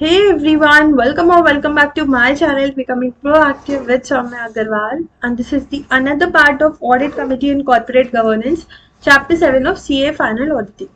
Hey everyone, welcome back to my channel Becoming Proactive with Soumya Agarwal, and this is the another part of Audit Committee and Corporate Governance, Chapter 7 of CA Final Auditing.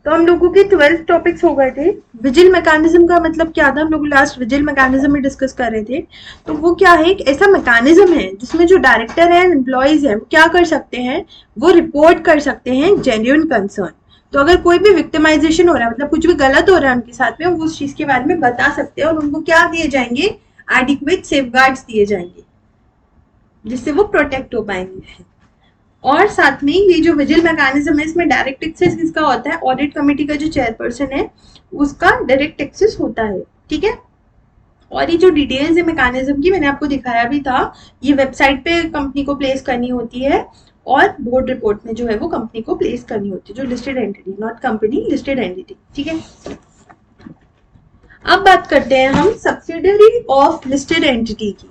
तो हम लोगों के 12 topics हो गए थे। Vigil mechanism का मतलब क्या था, हम लोग लास्ट विजिल मैकेनिज्म में डिस्कस कर रहे थे। तो वो क्या है, एक ऐसा मैकेनिज्म है जिसमें जो डायरेक्टर है, एम्प्लॉइज है, वो क्या कर सकते हैं, वो रिपोर्ट कर सकते हैं जेन्युइन कंसर्न। तो अगर कोई भी विक्टिमाइजेशन हो रहा है, मतलब कुछ भी गलत हो रहा है उनके साथ में, वो उस चीज के बारे में बता सकते हैं और उनको क्या दिए जाएंगे, एडिक्वेट सेफगार्ड्स दिए जाएंगे जिससे वो प्रोटेक्ट हो पाएंगे। और साथ में ये जो विजिल मैकेनिज्म है, इसमें डायरेक्ट एक्सेस किसका होता है, ऑडिट कमेटी का जो चेयरपर्सन है उसका डायरेक्ट एक्सेस होता है। ठीक है, और ये जो डिटेल्स है मैकेनिज्म की, मैंने आपको दिखाया भी था, ये वेबसाइट पे कंपनी को प्लेस करनी होती है और बोर्ड रिपोर्ट में जो है वो कंपनी को प्लेस करनी होती है, जो listed entity, not company, listed entity. ठीक है, अब बात करते हैं हम सब्सिडरी ऑफ लिस्टेड एंटिटी की।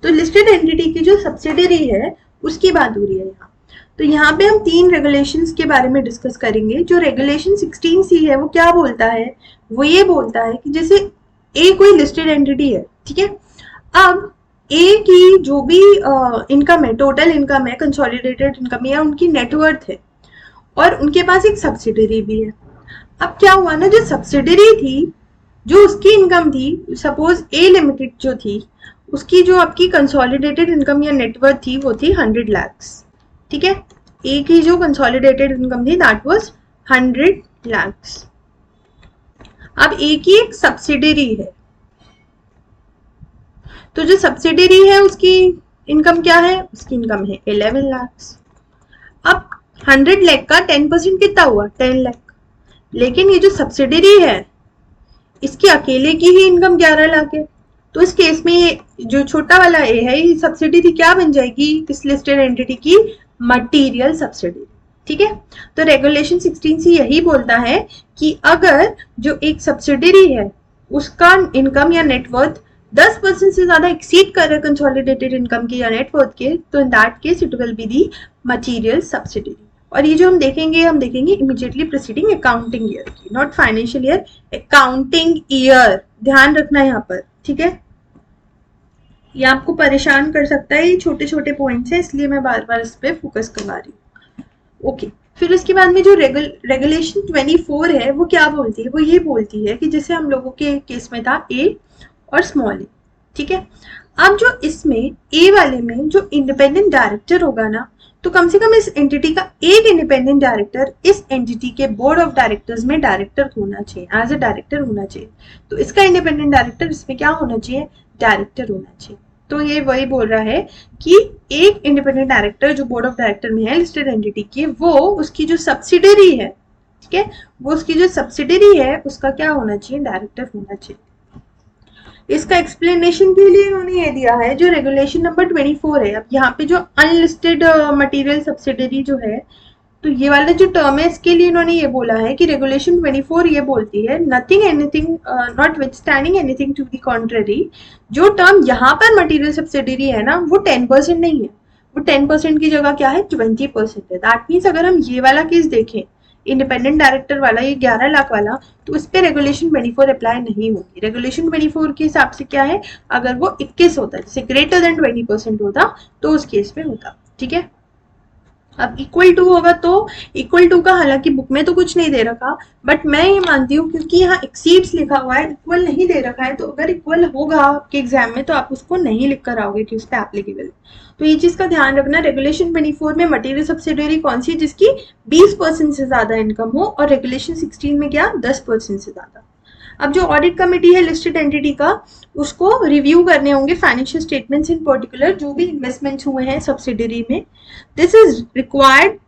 तो लिस्टेड एंटिटी की जो सब्सिडरी है उसकी बात हो रही है यहाँ। तो यहाँ पे हम 3 रेगुलेशंस के बारे में डिस्कस करेंगे। जो रेगुलेशन 16C है वो क्या बोलता है, वो ये बोलता है कि जैसे ए कोई लिस्टेड एंटिटी है, ठीक है, अब ए की जो भी इनकम है, टोटल इनकम है, कंसोलिडेटेड इनकम या उनकी नेटवर्थ है, और उनके पास एक सब्सिडरी भी है। अब क्या हुआ ना, जो सब्सिडरी थी, जो उसकी इनकम थी, सपोज ए लिमिटेड जो थी, उसकी जो आपकी कंसोलिडेटेड इनकम या नेटवर्थ थी वो थी 100 lakhs। ठीक है, ए की जो कंसोलिडेटेड इनकम थी दैट वाज 100 lakhs। अब ए की एक सब्सिडरी है, तो जो सब्सिडरी है उसकी इनकम क्या है, उसकी इनकम है 11 lakhs। अब 100 lakh का 10% कितना हुआ, 10 lakh। लेकिन ये जो सब्सिडरी है इसकी अकेले की ही इनकम 11 लाख है। तो इस केस में ये जो छोटा वाला ए है, ये सब्सिडी क्या बन जाएगी इस लिस्टेड एंटिटी की, मटेरियल सब्सिडी। ठीक है, तो रेगुलेशन 16C यही बोलता है कि अगर जो एक सब्सिडरी है उसका इनकम या नेटवर्थ 10% से ज्यादा एक्सीड कर रहा है कंसोलिडेटेड इनकम के या नेटवर्थ के, तो in that case it will be the material subsidy. और ये जो हम देखेंगे इमीडिएटली प्रीसीडिंग अकाउंटिंग ईयर की, not financial year, accounting year, ध्यान रखना है यहाँ पर। ठीक है, ये आपको परेशान कर सकता है, ये छोटे छोटे पॉइंट्स हैं, इसलिए मैं बार बार इस पे फोकस करवा रही हूँ। ओके, फिर उसके बाद में जो रेगुलेशन 24 है वो क्या बोलती है, वो ये बोलती है कि जैसे हम लोगों के केस में था ए और स्मॉल ए। ठीक है, अब जो इसमें ए वाले में जो इंडिपेंडेंट डायरेक्टर होगा ना, तो कम से कम इस एंटिटी का एक इंडिपेंडेंट डायरेक्टर इस एंटिटी के बोर्ड ऑफ डायरेक्टर्स में डायरेक्टर होना चाहिए, एज अ डायरेक्टर होना चाहिए। तो इसका इंडिपेंडेंट डायरेक्टर इसमें क्या होना चाहिए, डायरेक्टर होना चाहिए। तो ये वही बोल रहा है कि एक इंडिपेंडेंट डायरेक्टर जो बोर्ड ऑफ डायरेक्टर में है लिस्टेड एंटिटी की, वो उसकी जो सब्सिडरी है, ठीक है, वो उसकी जो सब्सिडरी है उसका क्या होना चाहिए, डायरेक्टर होना चाहिए। इसका एक्सप्लेनेशन के लिए उन्होंने ये दिया है, जो रेगुलेशन नंबर 24 है, अब यहाँ पे जो अनलिस्टेड मटेरियल सब्सिडरी जो है, तो ये वाला जो टर्म है इसके लिए इन्होंने ये बोला है कि रेगुलेशन 24 ये बोलती है, nothing anything notwithstanding anything to the contrary, जो टर्म यहाँ पर मटेरियल सब्सिडरी है ना, वो 10% नहीं है, वो 10% की जगह क्या है, 20% है। दैट मीन्स अगर हम ये वाला केस देखें, इंडिपेंडेंट डायरेक्टर वाला, ये 11 लाख वाला, तो उस पर रेगुलेशन 24 अप्लाई नहीं होगी। रेगुलेशन 24 के हिसाब से क्या है, अगर वो 21 होता है, जैसे ग्रेटर देन 20% होता, तो उस केस में होता। ठीक है, अब इक्वल टू होगा, तो इक्वल टू का हालांकि बुक में तो कुछ नहीं दे रखा, बट मैं ये मानती हूँ क्योंकि यहाँ एक्सीड्स लिखा हुआ है, इक्वल नहीं दे रखा है, तो अगर इक्वल होगा आपके एग्जाम में तो आप उसको नहीं लिख कर आओगे कि उस पर एप्लीकेबल है। तो ये चीज का ध्यान रखना, रेगुलेशन 24 में मटेरियल सब्सिडरी कौन सी, जिसकी 20% से ज्यादा इनकम हो, और रेगुलेशन 16 में क्या, 10% से ज्यादा। अब जो ऑडिट कमेटी है लिस्टेड एंटिटी का, उसको रिव्यू करने होंगे फाइनेंशियल स्टेटमेंट्स, इन पर्टिकुलर जो भी इन्वेस्टमेंट्स हुए हैं सब्सिडरी में। This is required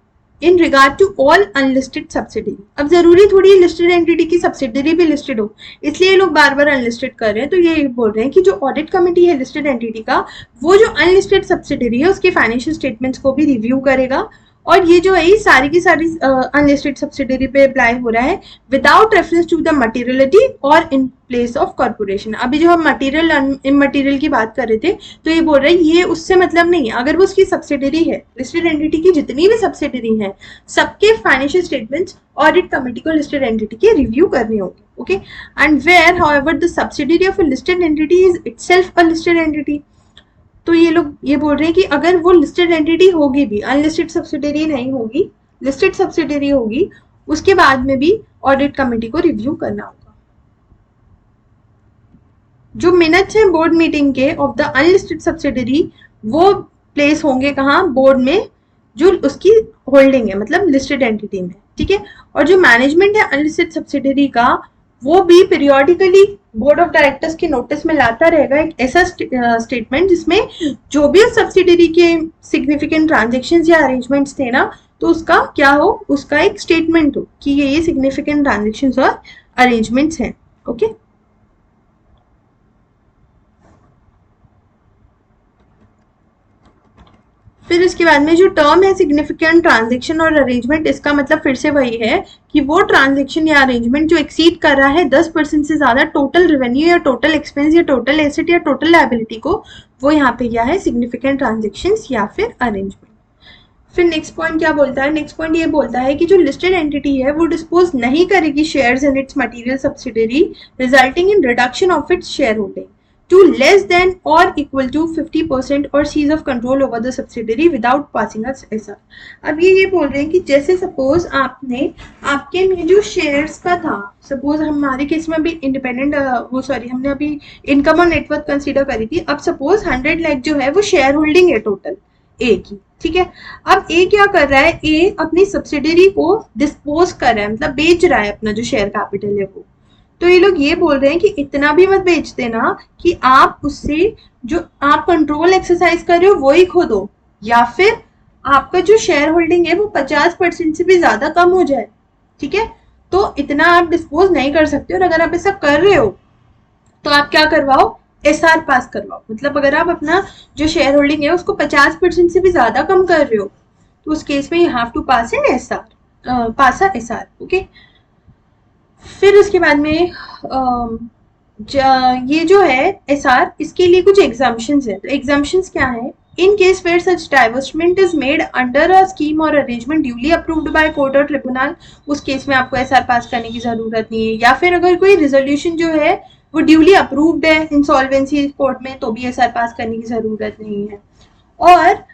in regard to all unlisted subsidiary. अब जरूरी थोड़ी लिस्टेड एंटिटी की सब्सिडरी भी लिस्टेड हो, इसलिए ये लोग बार बार अनलिस्टेड कर रहे हैं। तो ये बोल रहे हैं कि जो ऑडिट कमेटी है लिस्टेड एंटिटी का, वो जो अनलिस्टेड सब्सिडरी है उसके फाइनेंशियल स्टेटमेंट्स को भी रिव्यू करेगा, और ये जो है ये सारी की सारी अनलिस्टेड सब्सिडरी पे अप्लाई हो रहा है, without reference to the materiality और इन प्लेस ऑफ कॉर्पोरेशन। अभी जो हम मटेरियल इमटेरियल की बात कर रहे थे, तो ये बोल रहे हैं ये उससे मतलब नहीं है, अगर वो उसकी सब्सिडरी है, लिस्टेड एंटिटी की जितनी भी सब्सिडरी है, सबके फाइनेंशियल स्टेटमेंट्स ऑडिट कमेटी को लिस्टेड एंटिटी के रिव्यू करने होंगे। okay, and where however the subsidiary of a listed entity is itself a listed entity. तो ये लोग ये बोल रहे हैं कि अगर वो लिस्टेड एंटिटी होगी भी, अनलिस्टेड सब्सिडरी नहीं होगी, लिस्टेड सब्सिडरी होगी, उसके बाद में भी ऑडिट कमेटी को रिव्यू करना होगा। जो मिनट्स हैं बोर्ड मीटिंग के ऑफ द अनलिस्टेड सब्सिडरी वो प्लेस होंगे कहाँ, बोर्ड में जो उसकी होल्डिंग है, मतलब लिस्टेड एंटिटी में, ठीक है। और जो मैनेजमेंट है अनलिस्टेड सब्सिडरी का, वो भी पीरियोडिकली बोर्ड ऑफ डायरेक्टर्स के नोटिस में लाता रहेगा एक ऐसा स्टेटमेंट जिसमें जो भी उस सब्सिडरी के सिग्निफिकेंट ट्रांजेक्शन्स या अरेंजमेंट्स थे ना, तो उसका क्या हो, उसका एक स्टेटमेंट हो कि ये सिग्निफिकेंट ट्रांजेक्शन्स और अरेंजमेंट्स हैं, ओके। फिर इसके बाद में जो टर्म है सिग्निफिकेंट ट्रांजैक्शन और अरेंजमेंट, इसका मतलब फिर से वही है कि वो ट्रांजैक्शन या अरेंजमेंट जो एक्सीड कर रहा है 10% से ज्यादा टोटल रेवेन्यू या टोटल एक्सपेंस या टोटल एसेट या टोटल लायबिलिटी को, वो यहाँ पे क्या है, सिग्निफिकेंट ट्रांजैक्शंस या फिर अरेंजमेंट। फिर नेक्स्ट पॉइंट क्या बोलता है, नेक्स्ट पॉइंट ये बोलता है कि जो लिस्टेड एंटिटी है वो डिस्पोज नहीं करेगी shares in its material subsidiary resulting in reduction of its share holding to less than or equal to 50% or seize of control over the subsidiary without passing a SR। अब ये बोल रहे हैं कि जैसे सपोज आपने आपके में जो शेयर्स का था, सपोज हमारे केस में अभी इंडिपेंडेंट हमने अभी इनकम और नेटवर्थ कंसीडर करी थी। अब सपोज 100 लाख जो है वो शेयर होल्डिंग है टोटल ए की, ठीक है। अब ए क्या कर रहा है, ए अपनी सब्सिडरी को डिस्पोज कर रहा है, मतलब बेच रहा है अपना जो शेयर कैपिटल है वो। तो ये लोग ये बोल रहे हैं कि इतना भी मत बेच देना कि आप उससे जो आप कंट्रोल एक्सरसाइज कर रहे हो वो ही खो दो, या फिर आपका जो शेयर होल्डिंग है वो 50% से भी ज्यादा कम हो जाए, ठीक है। तो इतना आप डिस्पोज नहीं कर सकते, और अगर आप ऐसा कर रहे हो तो आप क्या करवाओ, एसआर पास करवाओ। मतलब अगर आप अपना जो शेयर होल्डिंग है उसको 50% से भी ज्यादा कम कर रहे हो तो उस केस में you have to pass in SR, pass a SR, okay. फिर उसके बाद में ये जो है एसआर, इसके लिए कुछ एग्जाम्पशंस है। तो एग्जाम्पशंस क्या है, in case where such diversement is made under a scheme or arrangement duly approved by court or tribunal, उस केस में आपको एसआर पास करने की जरूरत नहीं है। या फिर अगर कोई रिजोल्यूशन जो है वो ड्यूली अप्रूव्ड है इंसॉल्वेंसी कोर्ट में, तो भी एसआर पास करने की जरूरत नहीं है। और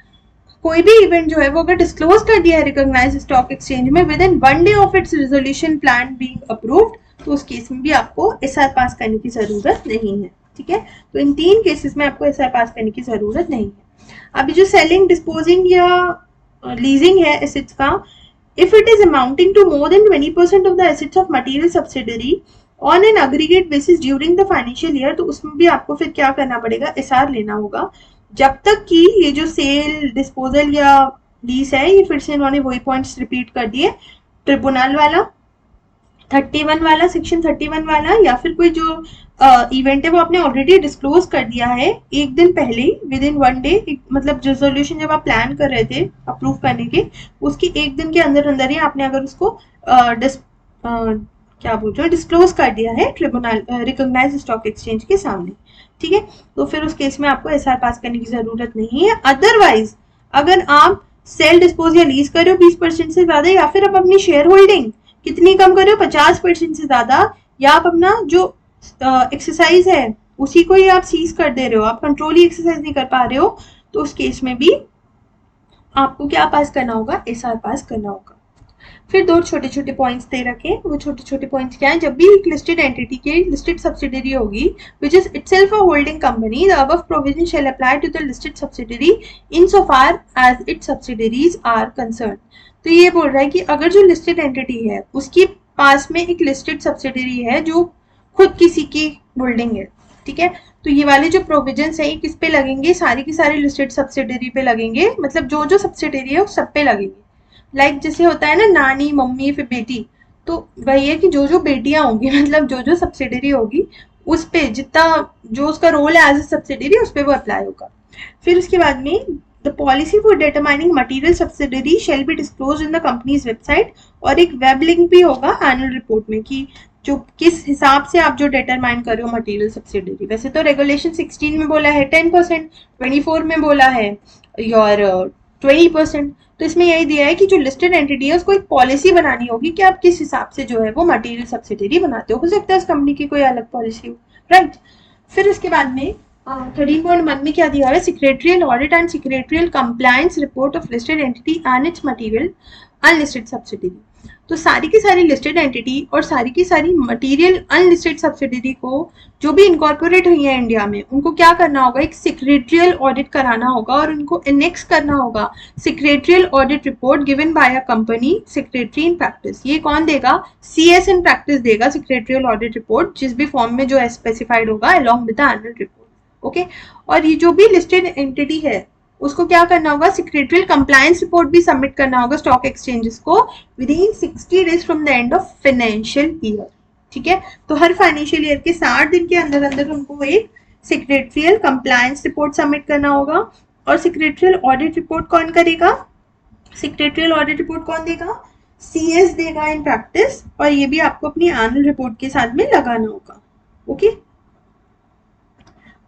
कोई भी इवेंट जो है वो अगर डिस्क्लोज कर दिया है रिकॉग्नाइज स्टॉक एक्सचेंज में with in 1 day of its resolution plan being approved, तो उस केस में भी आपको एसआर पास करने की जरूरत नहीं है, ठीक है। तो इन 3 केसेस में आपको एसआर पास करने की जरूरत नहीं है। अभी जो सेलिंग, डिस्पोजिंग या लीजिंग है एसेट्स का, if it is amounting to more than 20% of the assets of material subsidiary on an aggregate basis during the financial year, तो उसमें भी आपको फिर क्या करना पड़ेगा, एसआर लेना होगा। जब तक कि ये जो सेल, डिस्पोजल या लीज है, ये फिर से इन्होंने वही पॉइंट्स रिपीट कर दिए, ट्रिब्यूनल वाला, 31 वाला, सेक्शन 31 वाला, या फिर कोई जो इवेंट है वो आपने ऑलरेडी डिस्क्लोज कर दिया है एक दिन पहले विद इन 1 डे, मतलब रिजोल्यूशन जब आप प्लान कर रहे थे अप्रूव करने के, उसके एक दिन के अंदर अंदर ही आपने अगर उसको क्या बोल रहे हो, डिस्क्लोज कर दिया है ट्रिब्यूनल, रिकॉग्नाइज स्टॉक एक्सचेंज के सामने, ठीक है। तो फिर उस केस में आपको एसआर पास करने की जरूरत नहीं है। अदरवाइज अगर आप सेल, डिस्पोज या लीज कर रहे हो 20% से ज्यादा, या फिर आप अपनी शेयर होल्डिंग कितनी कम कर रहे हो, 50% से ज्यादा, या आप अपना जो एक्सरसाइज है उसी को ही आप सीज कर दे रहे हो, आप कंट्रोल ही एक्सरसाइज नहीं कर पा रहे हो, तो उस केस में भी आपको क्या पास करना होगा, एसआर पास करना होगा। फिर 2 छोटे छोटे पॉइंट्स दे रखे, वो छोटे छोटे पॉइंट्स क्या है, जब भी एक लिस्टेड एंटिटी की लिस्टेड सब्सिडरी होगी which is itself a holding company, the above provision shall apply to the listed subsidiary insofar as its subsidiaries are concern. तो ये बोल रहा है कि अगर जो लिस्टेड एंटिटी है उसके पास में एक लिस्टेड सब्सिडरी है जो खुद किसी की होल्डिंग है, ठीक है, तो ये वाले जो प्रोविजंस है ये किस पे लगेंगे, सारी की सारी लिस्टेड सब्सिडरी पे लगेंगे, मतलब जो जो सब्सिडरी है उस सब पे लगेंगे। लाइक जैसे होता है ना, नानी, मम्मी, फिर बेटी, तो वही है कि जो जो बेटियां होंगी, मतलब जो जो सब्सिडरी होगी उस पे जितना जो उसका रोल है एज ए सब्सिडरी उस पे वो अप्लाई होगा। फिर उसके बाद में the policy for determining material subsidiary shall be disclose in the companies website, और एक वेब लिंक भी होगा एनुअल रिपोर्ट में कि जो किस हिसाब से आप जो डिटरमाइन कर रहे हो मटेरियल सब्सिडरी। वैसे तो रेगुलेशन 16 में बोला है 10%, 24 में बोला है और 20%, तो इसमें यही दिया है कि जो लिस्टेड एंटिटी है उसको एक पॉलिसी बनानी होगी कि आप किस हिसाब से जो है वो मटेरियल सब्सिडरी बनाते हो सकता है उस कंपनी की कोई अलग पॉलिसी हो, राइट। फिर उसके बाद में 13.1 में क्या दिया है, secretarial audit and secretarial compliance report of listed entity and it's material unlisted subsidiary. तो सारी की सारी लिस्टेड एंटिटी और सारी की सारी मटेरियल अनलिस्टेड सब्सिडरी को जो भी इनकॉर्पोरेट हुई है इंडिया में, उनको क्या करना होगा, एक सेक्रेटरियल ऑडिट कराना होगा और उनको एनेक्स करना होगा secretarial audit report given by a company secretary in practice. ये कौन देगा, सीएस इन प्रैक्टिस देगा सेक्रेटरियल ऑडिट रिपोर्ट, जिस भी फॉर्म में जो स्पेसिफाइड होगा along with the annual report. Okay, और ये जो भी लिस्टेड एंटिटी है उसको क्या करना होगा, सेक्रेटरियल कंप्लायंस रिपोर्ट भी सबमिट करना होगा स्टॉक एक्सचेंजेस को with in 60 days from the end of financial year. ठीक है, तो हर फाइनेंशियल ईयर के 60 दिन के अंदर अंदर उनको एक सेक्रेटरियल कंप्लायंस रिपोर्ट सबमिट करना होगा। और सेक्रेटरियल ऑडिट रिपोर्ट कौन करेगा, सेक्रेटरियल ऑडिट रिपोर्ट कौन देगा, सीएस देगा इन प्रैक्टिस, और ये भी आपको अपनी एनुअल रिपोर्ट के साथ में लगाना होगा। ओके,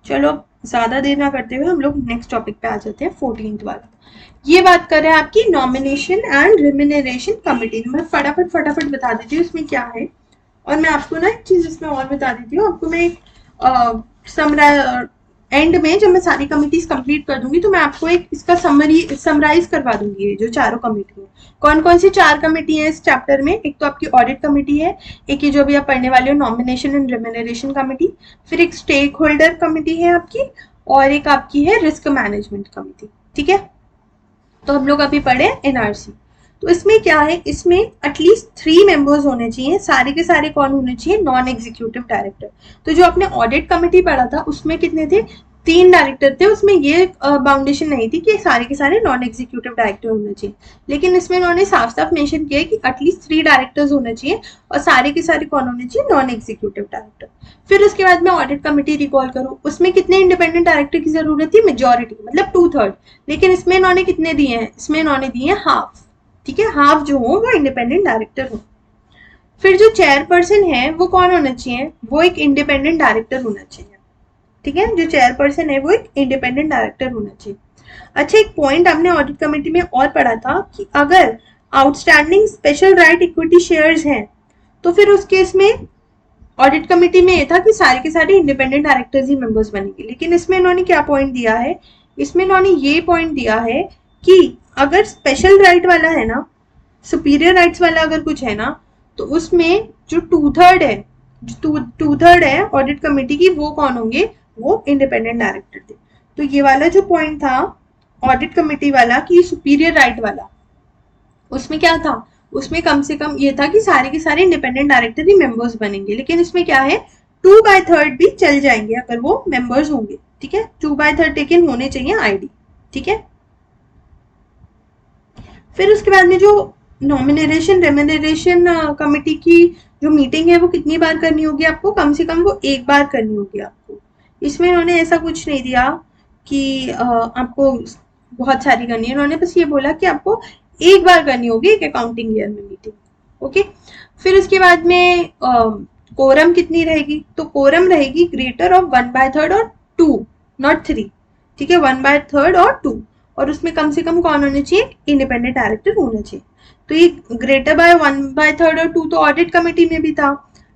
चलो ज्यादा देर ना करते हुए हम लोग नेक्स्ट टॉपिक पे आ जाते हैं, 14th वाला। ये बात कर रहे हैं आपकी नॉमिनेशन एंड रिम्यूनरेशन कमेटी। मैं फटाफट बता देती हूँ इसमें क्या है, और मैं आपको ना एक चीज इसमें और बता देती हूँ। आपको मैं एक एंड में जब मैं सारी कमिटीज कंप्लीट कर दूंगी तो मैं आपको एक इसका समराइज करवा दूंगी। ये जो चारों कमेटी है, कौन कौन सी 4 कमेटी है इस चैप्टर में, एक तो आपकी ऑडिट कमेटी है, एक ये जो भी आप पढ़ने वाले हो नॉमिनेशन एंड रिम्यूनरेशन कमेटी, फिर एक स्टेक होल्डर कमेटी है आपकी, और एक आपकी है रिस्क मैनेजमेंट कमेटी। ठीक है, तो हम लोग अभी पढ़े एनआरसी। तो इसमें क्या है, इसमें एटलीस्ट 3 मेंबर्स होने चाहिए। सारे के सारे कौन होने चाहिए, नॉन एग्जीक्यूटिव डायरेक्टर। तो जो आपने ऑडिट कमेटी पढ़ा था उसमें कितने थे, 3 डायरेक्टर थे। उसमें ये बाउंडेशन नहीं थी कि सारे के सारे नॉन एग्जीक्यूटिव डायरेक्टर होने चाहिए, लेकिन इसमें उन्होंने साफ साफ मेंशन किया कि एटलीस्ट 3 डायरेक्टर्स होने चाहिए, और सारे के सारे कौन होने चाहिए, नॉन एग्जीक्यूटिव डायरेक्टर। फिर उसके बाद में ऑडिट कमेटी रिकॉल करूँ, उसमें कितने इंडिपेंडेंट डायरेक्टर की जरूरत थी, मेजोरिटी मतलब 2/3, लेकिन इसमें इन्होंने कितने दिए हैं, इसमें इन्होंने दिए हैं हाफ। ठीक है, हाफ जो हो वो इंडिपेंडेंट डायरेक्टर हो। फिर जो चेयरपर्सन है वो कौन होना चाहिए, वो एक इंडिपेंडेंट डायरेक्टर होना चाहिए। ठीक है, जो चेयरपर्सन है वो एक इंडिपेंडेंट डायरेक्टर होना चाहिए। अच्छा, एक पॉइंट हमने ऑडिट कमेटी में और पढ़ा था कि अगर outstanding special right equity shares हैं तो फिर उस केस में ऑडिट कमेटी में ये था कि सारे के सारे इंडिपेंडेंट डायरेक्टर्स ही मेंबर्स बनेंगे। लेकिन इसमें इन्होंने क्या पॉइंट दिया है, इसमें इन्होंने ये पॉइंट दिया है कि अगर स्पेशल राइट वाला है ना, सुपीरियर राइट्स वाला अगर कुछ है ना, तो उसमें जो 2/3 है ऑडिट कमेटी की, वो कौन होंगे, वो इंडिपेंडेंट डायरेक्टर थे। तो ये वाला जो पॉइंट था ऑडिट कमेटी वाला कि सुपीरियर राइट वाला, उसमें क्या था, उसमें कम से कम ये था कि सारे के सारे इंडिपेंडेंट डायरेक्टर ही मेंबर्स बनेंगे। लेकिन इसमें क्या है, 2/3 भी चल जाएंगे अगर वो मेंबर्स होंगे। ठीक है, 2/3 लेकिन होने चाहिए आईडी। ठीक है, फिर उसके बाद में जो नॉमिनेशन रेम्यूनरेशन कमेटी की जो मीटिंग है वो कितनी बार करनी होगी आपको, कम से कम वो 1 बार करनी होगी आपको। इसमें इन्होंने ऐसा कुछ नहीं दिया कि आपको बहुत सारी करनी है, इन्होंने बस ये बोला कि आपको 1 बार करनी होगी एक अकाउंटिंग ईयर में मीटिंग। ओके, फिर उसके बाद में कोरम कितनी रहेगी, तो कोरम रहेगी ग्रेटर ऑफ 1/3 और 2, नॉट 3। ठीक है, 1/3 और 2, और उसमें कम से कम कौन होने चाहिए, इंडिपेंडेंट डायरेक्टर होना चाहिए। तो ये ग्रेटर बाय 1/3 और 2 तो ऑडिट कमेटी में भी था,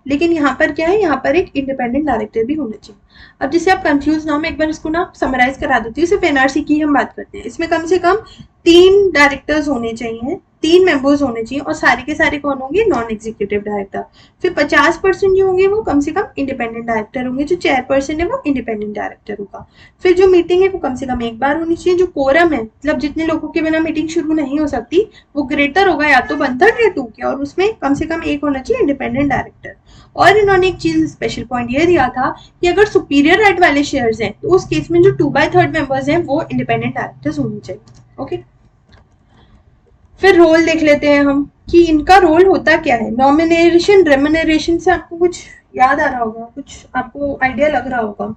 लेकिन यहाँ पर क्या है, यहाँ पर एक इंडिपेंडेंट डायरेक्टर भी होना चाहिए। अब जिससे आप कंफ्यूज ना हो, मैं एक बार इसको ना समराइज करा देती हूँ। सिर्फ एनआरसी की हम बात करते हैं, इसमें कम से कम 3 डायरेक्टर्स होने चाहिए, 3 मेंबर्स होने चाहिए, और सारे के सारे कौन होंगे, नॉन एग्जीक्यूटिव डायरेक्टर। फिर 50% जो होंगे वो कम से कम इंडिपेंडेंट डायरेक्टर होंगे, जो चेयरपर्सन है वो इंडिपेंडेंट डायरेक्टर होगा। फिर जो मीटिंग है वो कम से कम 1 बार होनी चाहिए। जो कोरम है, मतलब जितने लोगों के बिना मीटिंग शुरू नहीं हो सकती, वो ग्रेटर होगा या तो 1/3 या 2 के, और उसमें कम से कम 1 होना चाहिए इंडिपेंडेंट डायरेक्टर। और इन्होंने एक चीज स्पेशल पॉइंट ये दिया था कि अगर सुपीरियर राइट वाले शेयर्स हैं तो उस केस में जो 2/3 मेंबर्स हैं वो इंडिपेंडेंट डायरेक्टर्स होने चाहिए। ओके, फिर रोल देख लेते हैं हम कि इनका रोल होता क्या है। नॉमिनेशन रेम्यूनरेशन से आपको कुछ याद आ रहा होगा, कुछ आपको आइडिया लग रहा होगा।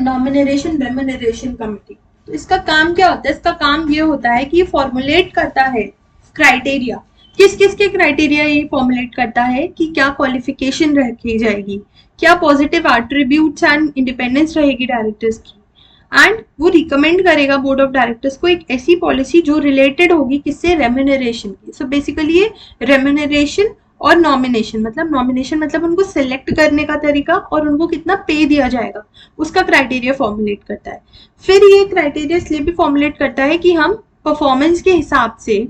नॉमिनेशन रेम्यूनरेशन कमेटी, तो इसका काम क्या होता है, इसका काम ये होता है कि ये फॉर्मुलेट करता है क्राइटेरिया, किस किस के क्राइटेरिया ये फॉर्मुलेट करता है कि क्या क्वालिफिकेशन रखी जाएगी, क्या पॉजिटिव एट्रीब्यूट्स एंड इंडिपेंडेंस रहेगी डायरेक्टर्स की, एंड वो रिकमेंड करेगा बोर्ड ऑफ डायरेक्टर्स को एक ऐसी पॉलिसी जो रिलेटेड होगी किससे, रेम्यूनरेशन की। सो बेसिकली ये रेम्यूनरेशन और नॉमिनेशन मतलब उनको सिलेक्ट करने का तरीका और उनको कितना पे दिया जाएगा उसका क्राइटेरिया फॉर्मुलेट करता है। फिर ये क्राइटेरिया इसलिए भी फॉर्मुलेट करता है कि हम परफॉर्मेंस के हिसाब से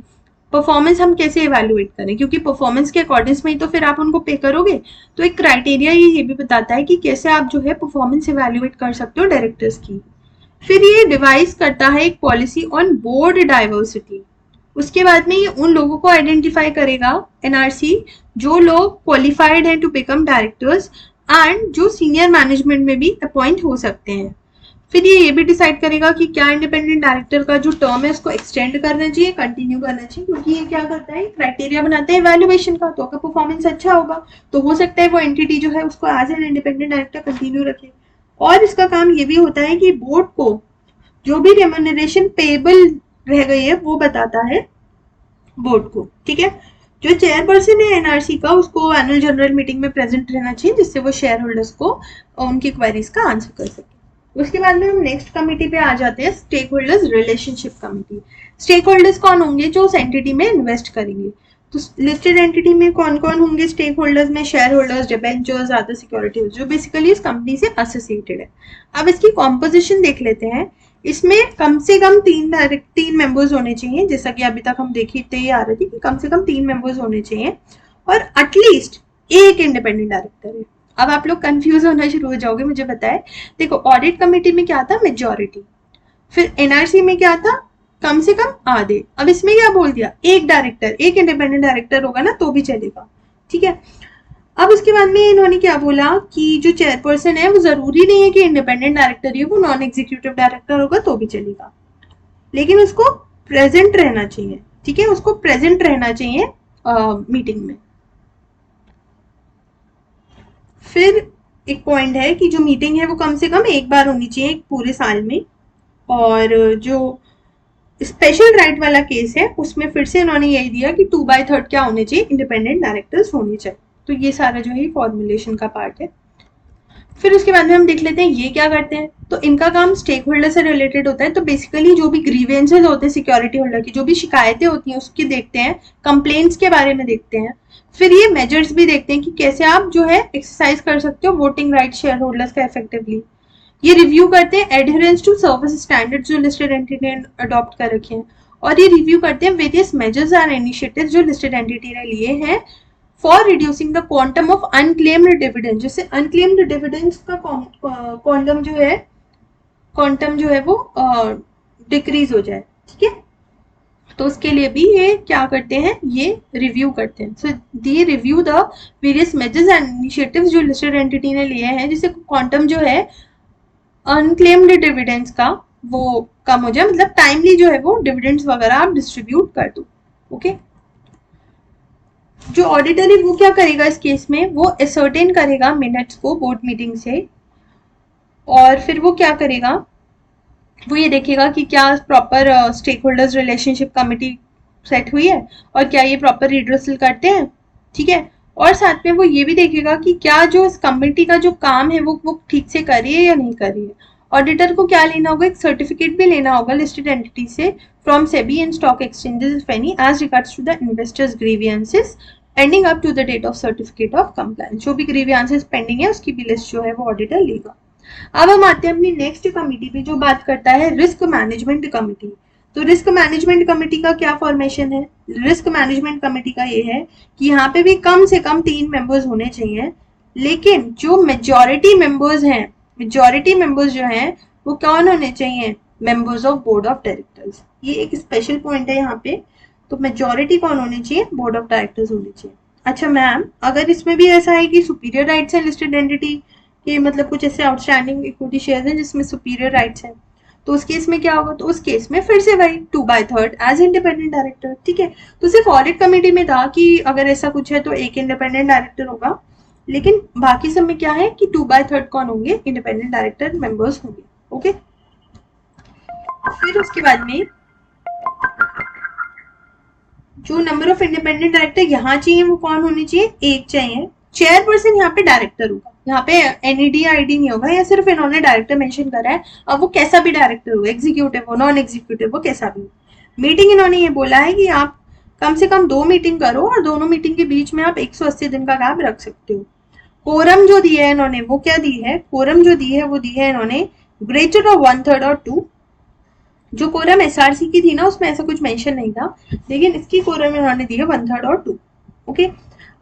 परफॉर्मेंस हम कैसे इवेल्युएट करें, क्योंकि परफॉर्मेंस के अकॉर्डिंग में ही तो फिर आप उनको पे करोगे। तो एक क्राइटेरिया ये भी बताता है कि कैसे आप जो है परफॉर्मेंस इवेल्युएट कर सकते हो डायरेक्टर्स की। फिर ये डिवाइस करता है एक पॉलिसी ऑन बोर्ड डाइवर्सिटी। उसके बाद में ये उन लोगों को आइडेंटिफाई करेगा एनआरसी जो लोग क्वालिफाइड हैं टू बिकम डायरेक्टर्स एंड जो सीनियर मैनेजमेंट में भी अपॉइंट हो सकते हैं। फिर ये भी डिसाइड करेगा कि क्या इंडिपेंडेंट डायरेक्टर का जो टर्म है उसको एक्सटेंड करना चाहिए, कंटिन्यू करना चाहिए, क्योंकि ये क्या करता है, क्राइटेरिया बनाता है इवैल्यूएशन का। तो अगर परफॉर्मेंस अच्छा होगा तो हो सकता है वो एंटिटी जो है उसको as an independent director continue रखे। और इसका काम ये भी होता है कि बोर्ड को जो भी रेम्यूनरेशन पेएबल रह गई है वो बताता है बोर्ड को। ठीक है, जो चेयरपर्सन है एनआरसी का उसको एनुअल जनरल मीटिंग में प्रेजेंट रहना चाहिए जिससे वो शेयर होल्डर्स को उनकी क्वेरीज का आंसर कर सके। उसके बाद में हम नेक्स्ट कमेटी पे आ जाते हैं, stakeholders relationship committee. Stakeholders कौन होंगे, जो उस एंटिटी में इन्वेस्ट करेंगे। तो लिस्टेड एंटिटी में कौन कौन होंगे स्टेक होल्डर्स में, share holders, debentures, other securities, जो बेसिकली इस कंपनी से एसोसिएटेड है। अब इसकी कॉम्पोजिशन देख लेते हैं। इसमें कम से कम तीन मेंबर्स होने चाहिए, जैसा कि अभी तक हम देखते ही आ रहे थे कि कम से कम 3 मेंबर्स होने चाहिए और एटलीस्ट एक इंडिपेंडेंट डायरेक्टर है। अब आप लोग कंफ्यूज होना शुरू हो जाओगे, मुझे पता है। देखो, ऑडिट कमेटी में क्या था, मेजॉरिटी। फिर एनआरसी में क्या था, कम से कम आधे। अब इसमें क्या बोल दिया, एक डायरेक्टर, एक इंडिपेंडेंट डायरेक्टर होगा ना तो भी चलेगा। ठीक है, अब उसके बाद में इन्होंने क्या बोला कि जो चेयरपर्सन है वो जरूरी नहीं है कि इंडिपेंडेंट डायरेक्टर ही, वो नॉन एग्जीक्यूटिव डायरेक्टर होगा तो भी चलेगा, लेकिन उसको प्रेजेंट रहना चाहिए। ठीक है, उसको प्रेजेंट रहना चाहिए मीटिंग में। फिर एक पॉइंट है कि जो मीटिंग है वो कम से कम एक बार होनी चाहिए पूरे साल में। और जो स्पेशल राइट वाला केस है उसमें फिर से इन्होंने यही दिया कि 2/3 क्या होने चाहिए, इंडिपेंडेंट डायरेक्टर्स होने चाहिए। तो ये सारा जो है फॉर्मुलेशन का पार्ट है। फिर उसके बाद में हम देख लेते हैं ये क्या करते हैं। तो इनका काम स्टेक होल्डर से रिलेटेड होता है। तो बेसिकली जो भी ग्रीवेंसेज होते हैं सिक्योरिटी होल्डर की, जो भी शिकायतें होती हैं उसकी देखते हैं, कंप्लेंट्स के बारे में देखते हैं। फिर ये मेजर्स भी देखते हैं कि कैसे आप जो है एक्सरसाइज कर सकते हो वोटिंग राइट शेयर होल्डर्स का इफेक्टिवली। ये रिव्यू करते हैं एडहेरेंस टू सर्विस स्टैंडर्ड्स जो लिस्टेड एंटिटी ने अडॉप्ट कर रखे हैं, और ये रिव्यू करते हैं वेरियस मेजर्स एंड इनिशिएटिव्स जो लिस्टेड एंटिटी ने लिए हैं for reducing the quantum of unclaimed dividend. जैसे अनक्लेम्ड डिविडेंड्स का क्वांटम जो है वो डिक्रीज हो जाए। ठीक है, तो उसके लिए भी ये क्या करते हैं, ये रिव्यू करते हैं। So they review the various measures and initiatives जो लिस्टेड एंटिटी ने लिए हैं जिससे क्वांटम जो है अनक्लेम्ड डिविडेंड्स का वो कम हो जाए, मतलब टाइमली जो है वो डिविडेंड्स वगैरह आप डिस्ट्रीब्यूट कर दो। ओके, जो ऑडिटर है वो क्या करेगा इस केस में, वो असर्टेन करेगा मिनट्स को बोर्ड मीटिंग से, और फिर वो क्या करेगा, वो ये देखेगा कि क्या proper stakeholders relationship committee set हुई है और क्या ये प्रॉपर रिड्रेसल करते हैं। ठीक है, और साथ में वो ये भी देखेगा कि क्या जो इस कमिटी का जो काम है वो ठीक से कर रही है या नहीं कर रही है। ऑडिटर को क्या लेना होगा, एक सर्टिफिकेट भी लेना होगा लिस्टेड एंटिटी से from SEBI and stock exchanges if any as regards to the investors grievances ending up to the date of certificate of compliance. जो भी ग्रीवियंसेस पेंडिंग है उसकी भी लिस्ट जो है वो ऑडिटर लेगा। अब हम आते हैं अपनी नेक्स्ट कमिटी पे जो बात करता है रिस्क मैनेजमेंट कमिटी। तो रिस्क मैनेजमेंट कमेटी का क्या फॉर्मेशन है, रिस्क मैनेजमेंट कमेटी का ये है कि यहाँ पे भी कम से कम 3 मेंबर्स होने चाहिए, लेकिन जो मेजॉरिटी मेंबर्स हैं, मेजॉरिटी मेंबर्स जो हैं वो कौन होने चाहिए, members of board of directors. ये एक स्पेशल पॉइंट है यहाँ पे। तो मेजॉरिटी कौन होनी चाहिए, बोर्ड ऑफ डायरेक्टर्स होनी चाहिए। अच्छा मैम, अगर इसमें भी ऐसा है कि सुपीरियर राइट्स है लिस्टेड एंटिटी के, मतलब कुछ ऐसे आउटस्टैंडिंग इक्विटी शेयर्स हैं जिसमें सुपीरियर राइट्स हैं, तो उस केस में क्या होगा, तो उस केस में फिर से वही 2/3 एज इंडिपेंडेंट डायरेक्टर। ठीक है, तो सिर्फ ऑडिट कमेटी में था कि अगर ऐसा कुछ है तो एक इंडिपेंडेंट डायरेक्टर होगा, लेकिन बाकी सब में क्या है कि 2/3 कौन होंगे, इंडिपेंडेंट डायरेक्टर मेंबर्स होंगे। ओके, फिर उसके बाद में जो नंबर ऑफ इंडिपेंडेंट डायरेक्टर यहाँ चाहिए वो कौन होने चाहिए, एक चाहिए। चेयरपर्सन यहाँ पे डायरेक्टर होगा। यहाँ पे एनईडी आईडी नहीं होगा, या सिर्फ इन्होंने डायरेक्टर मेंशन करा है। अब वो कैसा भी डायरेक्टर हो, एग्जीक्यूटिव हो, नॉन एग्जीक्यूटिव हो, कैसा भी। मीटिंग इन्होंने ये बोला है कि आप कम से कम 2 मीटिंग करो और दोनों मीटिंग के बीच में आप 180 दिन का गैप रख सकते हो। कोरम जो दिया है इन्होंने, वो क्या दी है, कोरम जो दी है वो दी है इन्होंने ग्रेटर ऑफ 1/3 और 2। जो कोरम एसआरसी की थी ना उसमें ऐसा कुछ मेंशन नहीं था, लेकिन इसकी कोरम इन्होंने दी है 1/3 और 2। ओके,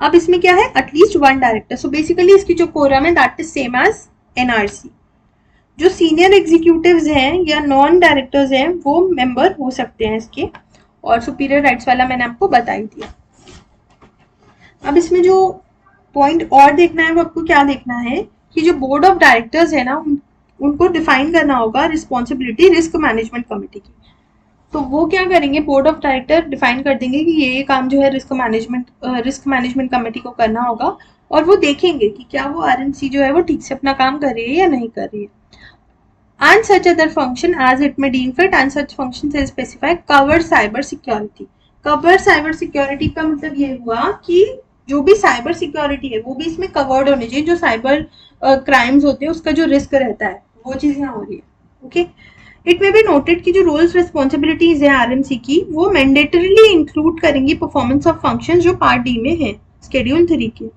अब इसमें क्या है, एटलीस्ट 1 डायरेक्टर। सो बेसिकली इसकी जो कोरम है that is same as NRC. जो सीनियर एग्जीक्यूटिव्स हैं या नॉन डायरेक्टर्स हैं वो मेंबर हो सकते हैं इसके, और सुपीरियर राइट्स वाला मैंने आपको बता ही दिया। अब इसमें जो पॉइंट और देखना है वो आपको क्या देखना है कि जो बोर्ड ऑफ डायरेक्टर्स है ना उनको डिफाइन करना होगा रिस्पॉन्सिबिलिटी रिस्क मैनेजमेंट कमेटी की। तो वो क्या करेंगे, बोर्ड ऑफ डायरेक्टर डिफाइन कर देंगे कि ये काम जो है रिस्क मैनेजमेंट कमेटी को करना होगा, और वो देखेंगे कि क्या वो आरएमसी जो है वो ठीक से अपना काम कर रही है या नहीं कर रही है। And such other function as it may deem fit, and such functions is specified cover cyber security. cover cyber security का मतलब ये हुआ कि जो भी साइबर सिक्योरिटी है वो भी इसमें कवर्ड होनी चाहिए। जो साइबर क्राइम्स होते हैं उसका जो रिस्क रहता है वो चीज यहाँ हो रही है। Okay, it may be noted कि जो रोल्स रिस्पॉन्सिबिलिटीज है आरएमसी की वो मैंडेटरीली इंक्लूड करेंगी परफॉर्मेंस ऑफ फंक्शंस जो पार्ट डी में है शेड्यूल 3 के।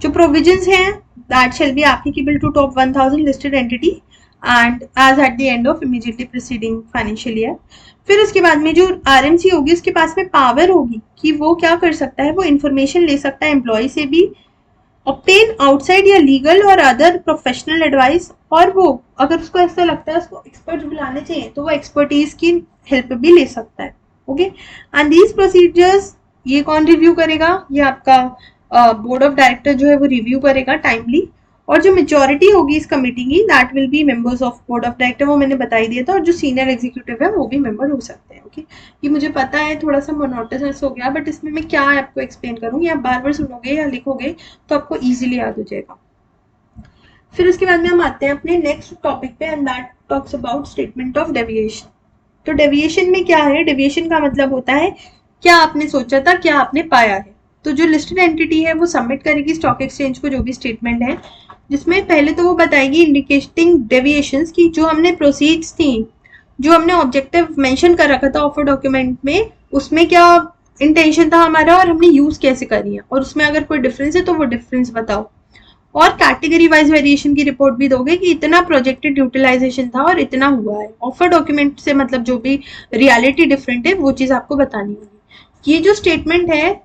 जो प्रोविजंस हैं that shall be applicable to top 1000 listed entity and as at the end of immediately preceding financial year. फिर उसके बाद में जो आरएमसी होगी उसके पास में पावर होगी कि वो क्या कर सकता है, वो इंफॉर्मेशन ले सकता है एम्प्लॉय से भी, ऑब्टेन आउटसाइड या लीगल और अदर प्रोफेशनल एडवाइस, और वो अगर उसको ऐसा लगता है उसको एक्सपर्ट बुलाने चाहिए तो वो एक्सपर्टीज की हेल्प भी ले सकता है। ओके, एंड दीज प्रोसीजर्स ये कौन रिव्यू करेगा, ये आपका बोर्ड ऑफ डायरेक्टर जो है वो रिव्यू करेगा टाइमली। और जो मेजोरिटी होगी इस कमेटी की that will be members of board of director, वो मैंने बता ही दिया था, और जो सीनियर एग्जीक्यूटिव है वो भी मेंबर हो सकते हैं। ओके, ये मुझे पता है थोड़ा सा मोनोटोनस हो गया, बट इसमें मैं क्या आपको एक्सप्लेन करूंगी, आप बार बार सुनोगे या लिखोगे तो आपको इजीली याद हो जाएगा। फिर उसके बाद में हम आते हैं अपने नेक्स्ट टॉपिक पे, and that talks about statement of deviation. तो डेविएशन में क्या है, डेविएशन का मतलब होता है क्या आपने सोचा था, क्या आपने पाया है। तो जो लिस्टेड एंटिटी है वो सबमिट करेगी स्टॉक एक्सचेंज को जो भी स्टेटमेंट है, जिसमें पहले तो वो बताएगी इंडिकेटिंग डेविएशंस की जो हमने प्रोसीड्स थी, जो हमने ऑब्जेक्टिव मेंशन कर रखा था ऑफर डॉक्यूमेंट में, उसमें क्या इंटेंशन था हमारा और हमने यूज कैसे करी है, और उसमें अगर कोई डिफरेंस है तो वो डिफरेंस बताओ। और कैटेगरी वाइज वेरिएशन की रिपोर्ट भी दोगे कि इतना प्रोजेक्टेड यूटिलाइजेशन था और इतना हुआ है। ऑफर डॉक्यूमेंट से मतलब जो भी रियलिटी डिफरेंट है वो चीज आपको बतानी होगी। ये जो स्टेटमेंट है,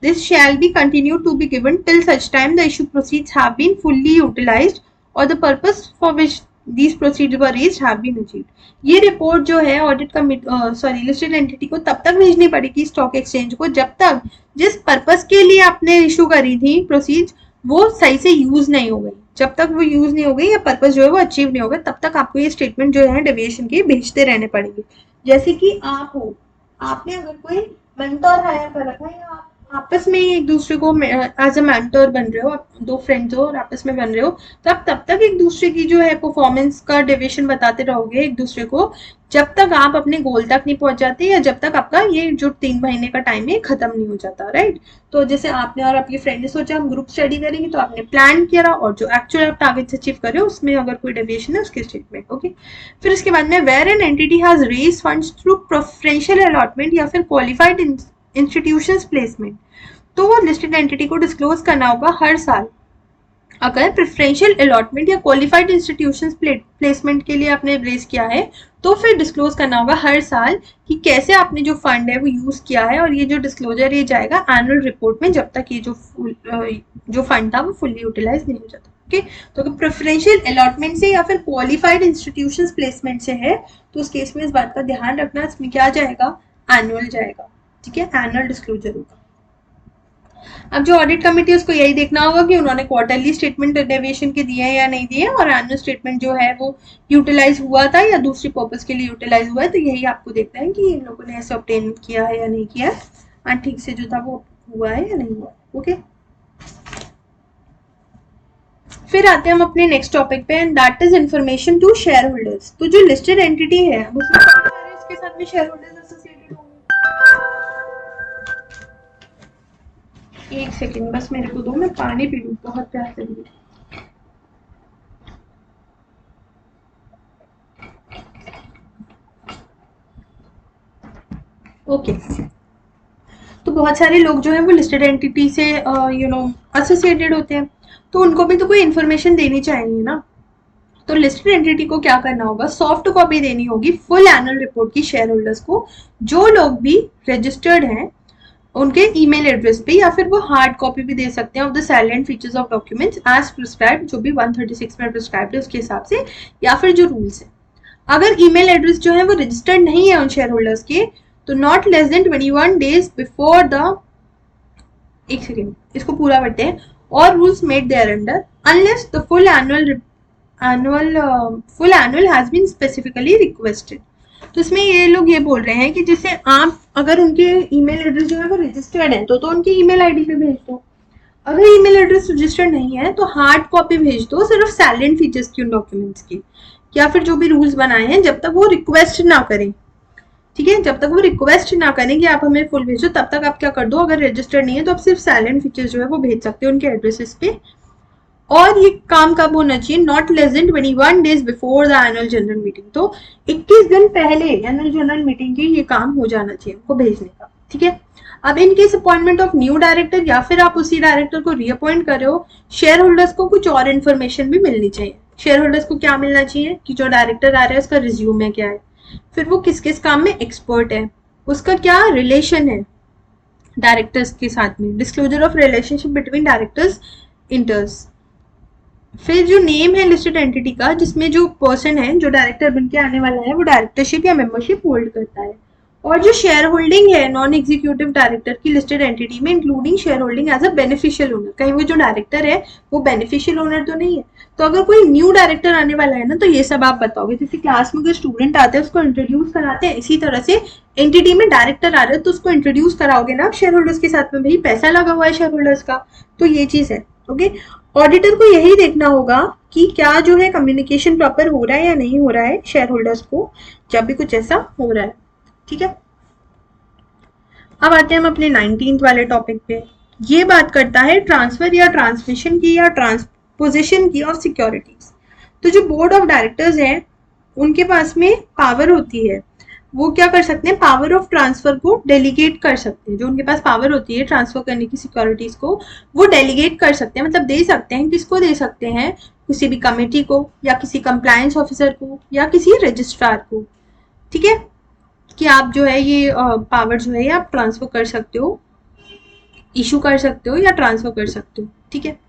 this shall be continued to be given till such time the issue proceeds have been fully utilized or the purpose for which these proceeds were raised have been achieved. ये रिपोर्ट जो है audit committee listed entity को तब तक भेजनी पड़ेगी stock exchange को जब तक जिस पर्पस के लिए आपने इशू करी थी प्रोसीड वो सही से यूज नहीं हो गई। जब तक वो यूज नहीं हो गई या पर्पस जो है वो अचीव नहीं होगा तब तक आपको ये स्टेटमेंट जो है डेविएशन के भेजते रहने पड़ेंगे। जैसे कि आप हो, आपने अगर कोई मेंटोर हायर कर रखा है या आप आपस में एक दूसरे को एज अ मेंटर बन रहे हो, आप दो फ्रेंड्स हो और आपस में बन रहे हो, तो आप तब तक एक दूसरे की जो है परफॉर्मेंस का डेविएशन बताते रहोगे एक दूसरे को जब तक आप अपने गोल तक नहीं पहुंच जाते या जब तक आपका ये जो 3 महीने का टाइम है खत्म नहीं हो जाता। राइट, तो जैसे आपने और आपकी फ्रेंड ने सोचा हम ग्रुप स्टडी करेंगे तो आपने प्लान किया और जो एक्चुअल आप टारगेट अचीव कर रहे हो उसमें अगर कोई डेविएशन है उसके स्टेटमेंट। ओके, फिर इसके बाद में where an entity has raise funds through preferential allotment या फिर क्वालिफाइड इंस्टीट्यूशंस प्लेसमेंट, तो वो लिस्टेड एंटिटी को डिस्क्लोज करना होगा हर साल। अगर प्रेफरेंशियल अलॉटमेंट या क्वालिफाइड इंस्टीट्यूशंस प्लेसमेंट के लिए आपने रेज किया है तो फिर डिस्क्लोज करना होगा हर साल कि कैसे आपने जो फंड है वो यूज किया है, और ये जो डिस्क्लोजर ये जाएगा एनुअल रिपोर्ट में जब तक ये जो फंड था वो फुल्ली यूटिलाइज नहीं हो जाता। ओके, तो अगर प्रेफरेंशियल अलॉटमेंट से या फिर क्वालिफाइड इंस्टीट्यूशंस प्लेसमेंट से है तो उस केस में इस बात का ध्यान रखना, इसमें क्या जाएगा, एनुअल जाएगा। ठीक है, एनुअल डिस्क्लोजर होगा। अब जो ऑडिट कमेटी उसको यही देखना होगा कि उन्होंने क्वार्टरली स्टेटमेंट डेविएशन के दिए हैं या नहीं दिए, और एनुअल स्टेटमेंट जो है वो यूटिलाइज हुआ था या दूसरी पर्पस के लिए यूटिलाइज हुआ है, तो यही आपको देखना है कि इन लोगों ने ऐसे ऑब्टेन किया है या नहीं किया है, और ठीक से जो था वो हुआ है या नहीं हुआ। ओके, फिर आते हैं हम अपने नेक्स्ट टॉपिक पे, and that is information to shareholders. तो जो लिस्टेड एंटिटी है उसमें इसके साथ में शेयर होल्डर्स एसोसिएटेड होंगे। एक सेकेंड बस मेरे को दो, मैं पानी पी लूं, बहुत प्यास लगी। ओके तो बहुत सारे लोग जो है वो लिस्टेड एंटिटी से एसोसिएटेड होते हैं, तो उनको भी तो कोई इन्फॉर्मेशन देनी चाहिए ना। तो लिस्टेड एंटिटी को क्या करना होगा, सॉफ्ट कॉपी देनी होगी फुल एनुअल रिपोर्ट की शेयर होल्डर्स को, जो लोग भी रजिस्टर्ड हैं उनके ईमेल एड्रेस पे, या फिर वो हार्ड कॉपी भी दे सकते हैं of the salient features of documents as prescribe, जो भी 136 में प्रिस्क्राइब है उसके हिसाब से, या फिर जो रूल्स है। अगर ईमेल एड्रेस जो है वो रजिस्टर्ड नहीं है उन शेयर होल्डर्स के, तो not less than 21 days before the, एक सेकेंड इसको पूरा पढ़ते हैं, और rules made thereunder unless the full annual has been specifically requested. तो इसमें ये लोग ये बोल रहे हैं कि जैसे आप अगर उनके ईमेल एड्रेस जो है वो रजिस्टर्ड है तो उनकी ईमेल आईडी पे भेज दो, अगर ईमेल एड्रेस रजिस्टर्ड नहीं है तो हार्ड कॉपी भेज दो सिर्फ सैलेंट फीचर्स की उन डॉक्यूमेंट्स की, या फिर जो भी रूल्स बनाए हैं जब तक वो रिक्वेस्ट ना करें, ठीक है, जब तक वो रिक्वेस्ट ना करें कि आप हमें फुल भेजो तब तक आप क्या कर दो, अगर रजिस्टर्ड नहीं है तो आप सिर्फ साइलेंट फीचर्स जो है वो भेज सकते हो उनके एड्रेसेस पे। और ये काम कब होना चाहिए, not less than 21 days before the annual general meeting, तो 21 दिन पहले एनुअल जनरल मीटिंग के ये काम हो जाना चाहिए उनको भेजने का, ठीक है। अब in case appointment of new director या फिर आप उसी डायरेक्टर को रीअपॉइंट कर रहे हो, शेयर होल्डर्स को कुछ और इन्फॉर्मेशन भी मिलनी चाहिए। शेयर होल्डर्स को क्या मिलना चाहिए कि जो डायरेक्टर आ रहा है उसका रिज्यूमे क्या है, फिर वो किस किस काम में एक्सपर्ट है, उसका क्या रिलेशन है डायरेक्टर्स के साथ में, disclosure of relationship between directors इंटर्स, फिर जो नेम है लिस्टेड एंटिटी का जिसमें जो पर्सन है जो डायरेक्टर बन के आने वाला है वो डायरेक्टरशिप या मेंबरशिप होल्ड करता है, और जो शेयर होल्डिंग है नॉन एग्जीक्यूटिव डायरेक्टर की लिस्टेड एंटिटी में including shareholding as a beneficial owner, कहीं वो जो डायरेक्टर है वो बेनिफिशियल ओनर तो नहीं है। तो अगर कोई न्यू डायरेक्टर आने वाला है ना तो ये सब आप बताओगे, जैसे क्लास में कोई स्टूडेंट आते हैं उसको इंट्रोड्यूस कराते हैं, इसी तरह से एंटिटी में डायरेक्टर आ रहे हैं तो उसको इंट्रोड्यूस कराओगे ना आप शेयर होल्डर्स के साथ में, भाई पैसा लगा हुआ है शेयर होल्डर्स का, तो ये चीज है। ओके, ऑडिटर को यही देखना होगा कि क्या जो है कम्युनिकेशन प्रॉपर हो रहा है या नहीं हो रहा है शेयर होल्डर्स को जब भी कुछ ऐसा हो रहा है, ठीक है। अब आते हैं हम अपने 19th वाले टॉपिक पे, ये बात करता है ट्रांसफर या ट्रांसमिशन की या ट्रांसपोजिशन की ऑफ सिक्योरिटीज। तो जो बोर्ड ऑफ डायरेक्टर्स हैं उनके पास में पावर होती है, वो क्या कर सकते हैं, पावर ऑफ ट्रांसफर को डेलीगेट कर सकते हैं, जो उनके पास पावर होती है ट्रांसफर करने की सिक्योरिटीज को वो डेलीगेट कर सकते हैं, मतलब दे सकते हैं, किसको दे सकते हैं, किसी भी कमेटी को या किसी कंप्लायंस ऑफिसर को या किसी रजिस्ट्रार को, ठीक है, कि आप जो है ये पावर जो है ये आप ट्रांसफर कर सकते हो, इशू कर सकते हो या ट्रांसफर कर सकते हो, ठीक है।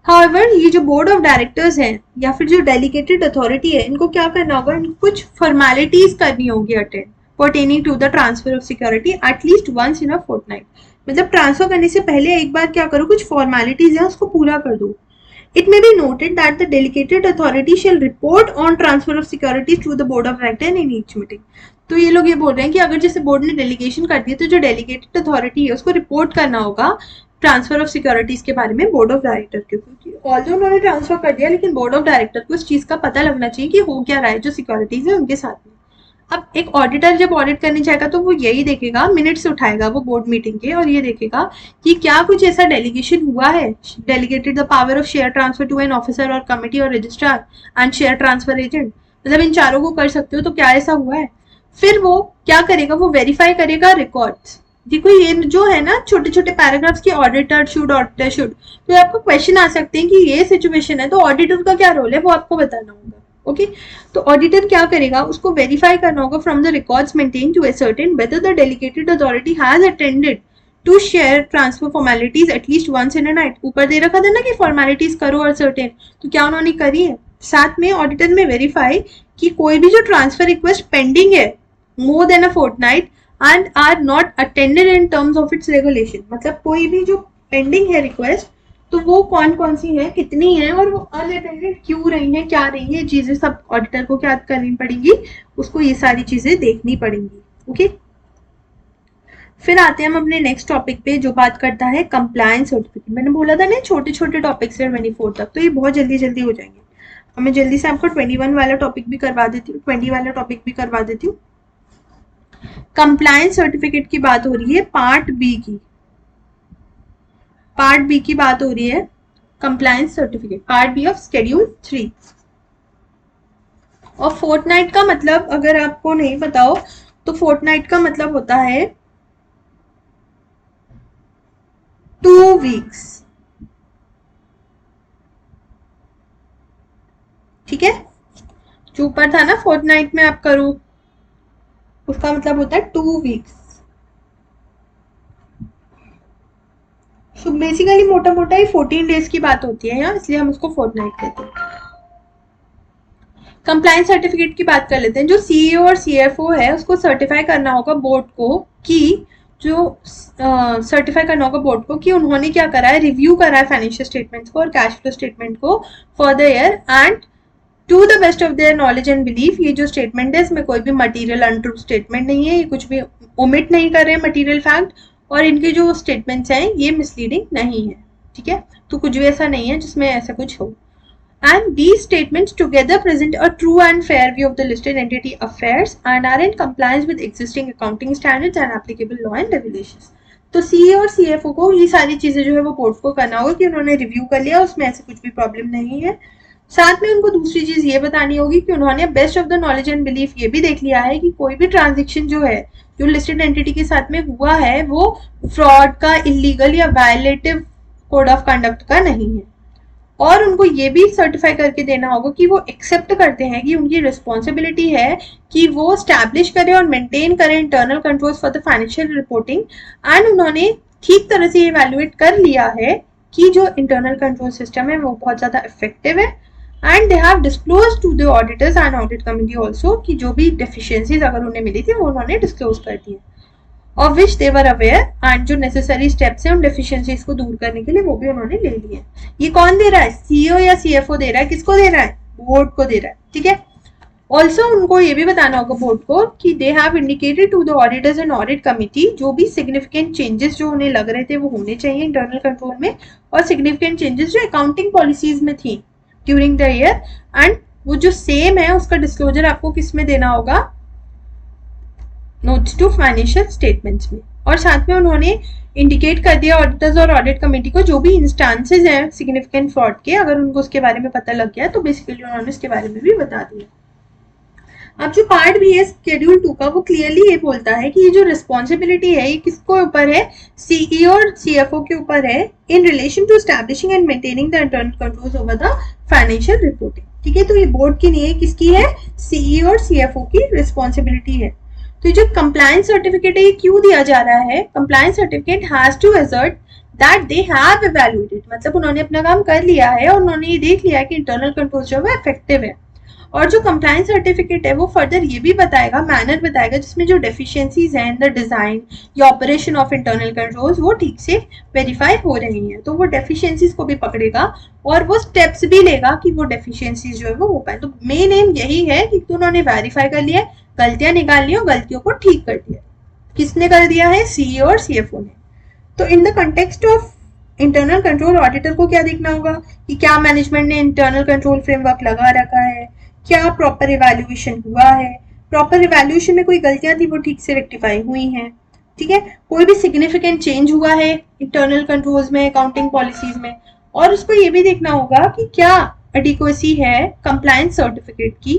However, ये जो बोर्ड ऑफ डायरेक्टर्स हैं या फिर जो डेलीगेटेड अथॉरिटी है इनको क्या करना होगा, इनको कुछ फॉर्मेलिटीज करनी होगी attend pertaining to the transfer of security at least once in a fortnight, मतलब ट्रांसफर करने से पहले एक बार क्या करो, कुछ फॉर्मेलिटीज है उसको पूरा कर दो। It may be noted that the delegated authority shall report on transfer of securities to the board of directors in each meeting. तो ये लोग ये बोल रहे हैं कि अगर जैसे बोर्ड ने डेलीगेशन कर दी तो जो डेलीगेटेड अथॉरिटी है उसको रिपोर्ट करना होगा ट्रांसफर ऑफ सिक्योरिटीज के बारे में बोर्ड ऑफ डायरेक्टर के, क्योंकि ऑल्दो उन्होंने ट्रांसफर कर दिया लेकिन बोर्ड ऑफ डायरेक्टर को इस चीज का पता लगना चाहिए कि हो क्या रहा है जो सिक्योरिटीज है उनके साथ में। अब एक ऑडिटर जब ऑडिट करने जाएगा तो वो यही देखेगा, मिनट्स उठाएगा वो बोर्ड मीटिंग के और ये देखेगा कि क्या कुछ ऐसा डेलीगेशन हुआ है, delegated the power of share transfer to an officer और कमिटी और registrar and share transfer agent, मतलब इन चारों को कर सकते हो तो क्या ऐसा हुआ है। फिर वो क्या करेगा, वो वेरीफाई करेगा रिकॉर्ड्स। देखो ये जो है ना छोटे छोटे पैराग्राफ्स की ऑडिटर शुड तो आपको क्वेश्चन आ सकते हैं कि ये सिचुएशन है तो ऑडिटर का क्या रोल है वो आपको बताना होगा। ओके, तो ऑडिटर क्या करेगा, उसको वेरीफाई करना होगा from the records maintain to ascertain whether the delegated authority has attended to share transfer formalities at least once in a night. ऊपर दे रखा था ना कि फॉर्मेलिटीज करो और सर्टेन, तो क्या उन्होंने करी है। साथ में ऑडिटर में वेरीफाई कि कोई भी जो ट्रांसफर रिक्वेस्ट पेंडिंग है more than a fortnight and are not attended in terms of its regulation, मतलब कोई भी जो पेंडिंग है रिक्वेस्ट तो वो कौन कौन सी है, कितनी है और वो अनअटेंडेड क्यों रही है, क्या रही है, चीजें सब ऑडिटर को क्या करनी पड़ेगी, उसको ये सारी चीजें देखनी पड़ेंगी। ओके, फिर आते हैं हम अपने नेक्स्ट टॉपिक पे जो बात करता है कंप्लायंस सर्टिफिकेट। मैंने बोला था ना छोटे छोटे टॉपिक्स है 24 तक, तो ये बहुत जल्दी जल्दी हो जाएंगे। अब मैं जल्दी से आपको 21 वाला टॉपिक भी करवा देती हूँ, 20 वाला टॉपिक भी करवा देती हूँ। कंप्लायंस सर्टिफिकेट की बात हो रही है पार्ट बी की, पार्ट बी की बात हो रही है compliance certificate, part B of schedule 3। और फोर्टनाइट का मतलब अगर आपको नहीं पता हो तो फोर्टनाइट का मतलब होता है 2 वीक्स, ठीक है। जो ऊपर था ना फोर्टनाइट में आप करो, उसका मतलब होता है 2 वीक्स। सो बेसिकली मोटा मोटा ही 14 डेज की बात होती है यहाँ, इसलिए हम उसको फोर्टनाइट कहते हैं। कंप्लायंस सर्टिफिकेट की बात कर लेते हैं। जो सीईओ और सीएफओ है उसको सर्टिफाई करना होगा बोर्ड को कि जो सर्टिफाई करना होगा बोर्ड को कि उन्होंने क्या करा है, रिव्यू करा है फाइनेंशियल स्टेटमेंट्स को और कैश फ्लो स्टेटमेंट को for the year, and to the best of their knowledge and belief ये जो स्टेटमेंट है इसमें कोई भी मटीरियल अनट्रू स्टेटमेंट नहीं है, ये कुछ भी ओमिट नहीं कर रहे हैं मटीरियल फैक्ट, और इनके जो स्टेटमेंट्स हैं ये मिसलीडिंग नहीं है, ठीक है। तो कुछ भी ऐसा नहीं है जिसमें ऐसा कुछ हो। And these statements together present a true and fair view of the listed entity affairs and are in compliance with existing accounting standards and applicable law and regulations. तो सीए और सीएफओ को ये सारी चीजें जो है वो बोर्ड को करना होगा कि उन्होंने रिव्यू कर लिया, उसमें ऐसे कुछ भी प्रॉब्लम नहीं है। साथ में उनको दूसरी चीज ये बतानी होगी कि उन्होंने best of the knowledge and belief ये भी देख लिया है कि कोई भी ट्रांजेक्शन जो है जो लिस्टेड एंटिटी के साथ में हुआ है वो फ्रॉड का, इलीगल या वायलेटिव कोड ऑफ कंडक्ट का नहीं है। और उनको ये भी सर्टिफाई करके देना होगा कि वो एक्सेप्ट करते हैं कि उनकी रिस्पॉन्सिबिलिटी है कि वो स्टैब्लिश करें और मेंटेन करें internal controls for the financial reporting, and उन्होंने ठीक तरह से इवैल्यूएट कर लिया है कि जो इंटरनल कंट्रोल सिस्टम है वो बहुत ज़्यादा इफेक्टिव है, and they have disclose to the auditors and audit committee also कि जो भी डेफिशिएंसीज अगर उन्हें मिली थी वो उन्होंने डिस्क्लोज कर दी है, of which they were aware, and जो नेसेसरी स्टेप्स हैं उन डेफिशिएंसीज को दूर करने के लिए वो भी उन्होंने ले लिए। ये कौन दे रहा है, सीईओ या सीएफओ दे रहा है, किसको दे रहा है, बोर्ड को दे रहा है, ठीक है। ऑल्सो उनको ये भी बताना होगा बोर्ड को कि they have indicated to the auditors and audit committee जो भी सिग्निफिकेंट चेंजेस जो उन्हें लग रहे थे वो होने चाहिए इंटरनल कंट्रोल में, और सिग्निफिकेंट चेंजेस जो अकाउंटिंग पॉलिसीज में थी ड्यूरिंग द ईयर, एंड वो जो सेम है उसका डिस्क्लोजर आपको किस में देना होगा, नोट्स टू फाइनेंशियल स्टेटमेंट्स में। और साथ में उन्होंने इंडिकेट कर दिया ऑडिटर्स और ऑडिट कमेटी को जो भी इंस्टांसेस हैं सिग्निफिकेंट फ्रॉड के, अगर उनको उसके बारे में पता लग गया तो बेसिकली उन्होंने उसके बारे में भी बता दिया। अब जो पार्ट भी है शेड्यूल 2 का वो क्लियरली ये बोलता है कि ये जो रिस्पॉन्सिबिलिटी है ये किसको ऊपर है, सीईओ और सीएफओ के ऊपर है in relation to establishing and maintaining the internal controls over the financial reporting, ठीक है। तो ये बोर्ड की नहीं है, किसकी है, सीईओ और सीएफओ की रिस्पॉन्सिबिलिटी है। तो जो कंप्लायंस सर्टिफिकेट है ये क्यों दिया जा रहा है, compliance certificate has to assert that they have evaluated, मतलब उन्होंने अपना काम कर लिया है और उन्होंने ये देख लिया है कि इंटरनल कंट्रोल जो है इफेक्टिव है। और जो कंप्लायंस सर्टिफिकेट है वो फर्दर ये भी बताएगा, मैनर बताएगा जिसमें जो डेफिशिएंसीज हैं इन द डिजाइन या ऑपरेशन ऑफ इंटरनल कंट्रोल्स वो ठीक से वेरीफाई हो रही हैं, तो वो डेफिशिएंसीज को भी पकड़ेगा और वो स्टेप्स भी लेगा कि वो डेफिशिएंसीज जो है वो हो पाए। तो मेन एम यही है कि तो उन्होंने वेरीफाई कर लिया, गलतियां निकाल ली और गलतियों को ठीक कर दिया। किसने कर दिया है, सीईओ और सीएफओ ने। तो in the context of internal control auditor को क्या देखना होगा कि क्या मैनेजमेंट ने इंटरनल कंट्रोल फ्रेमवर्क लगा रखा है, क्या प्रॉपर इवैल्यूएशन हुआ है, प्रॉपर इवैल्यूएशन में कोई गलतियां थी वो ठीक से रेक्टिफाई हुई हैं, ठीक है, कोई भी सिग्निफिकेंट चेंज हुआ है इंटरनल कंट्रोल्स में, अकाउंटिंग पॉलिसीज में, और उसको ये भी देखना होगा कि क्या एडिक्वेसी है कंप्लायंस सर्टिफिकेट की,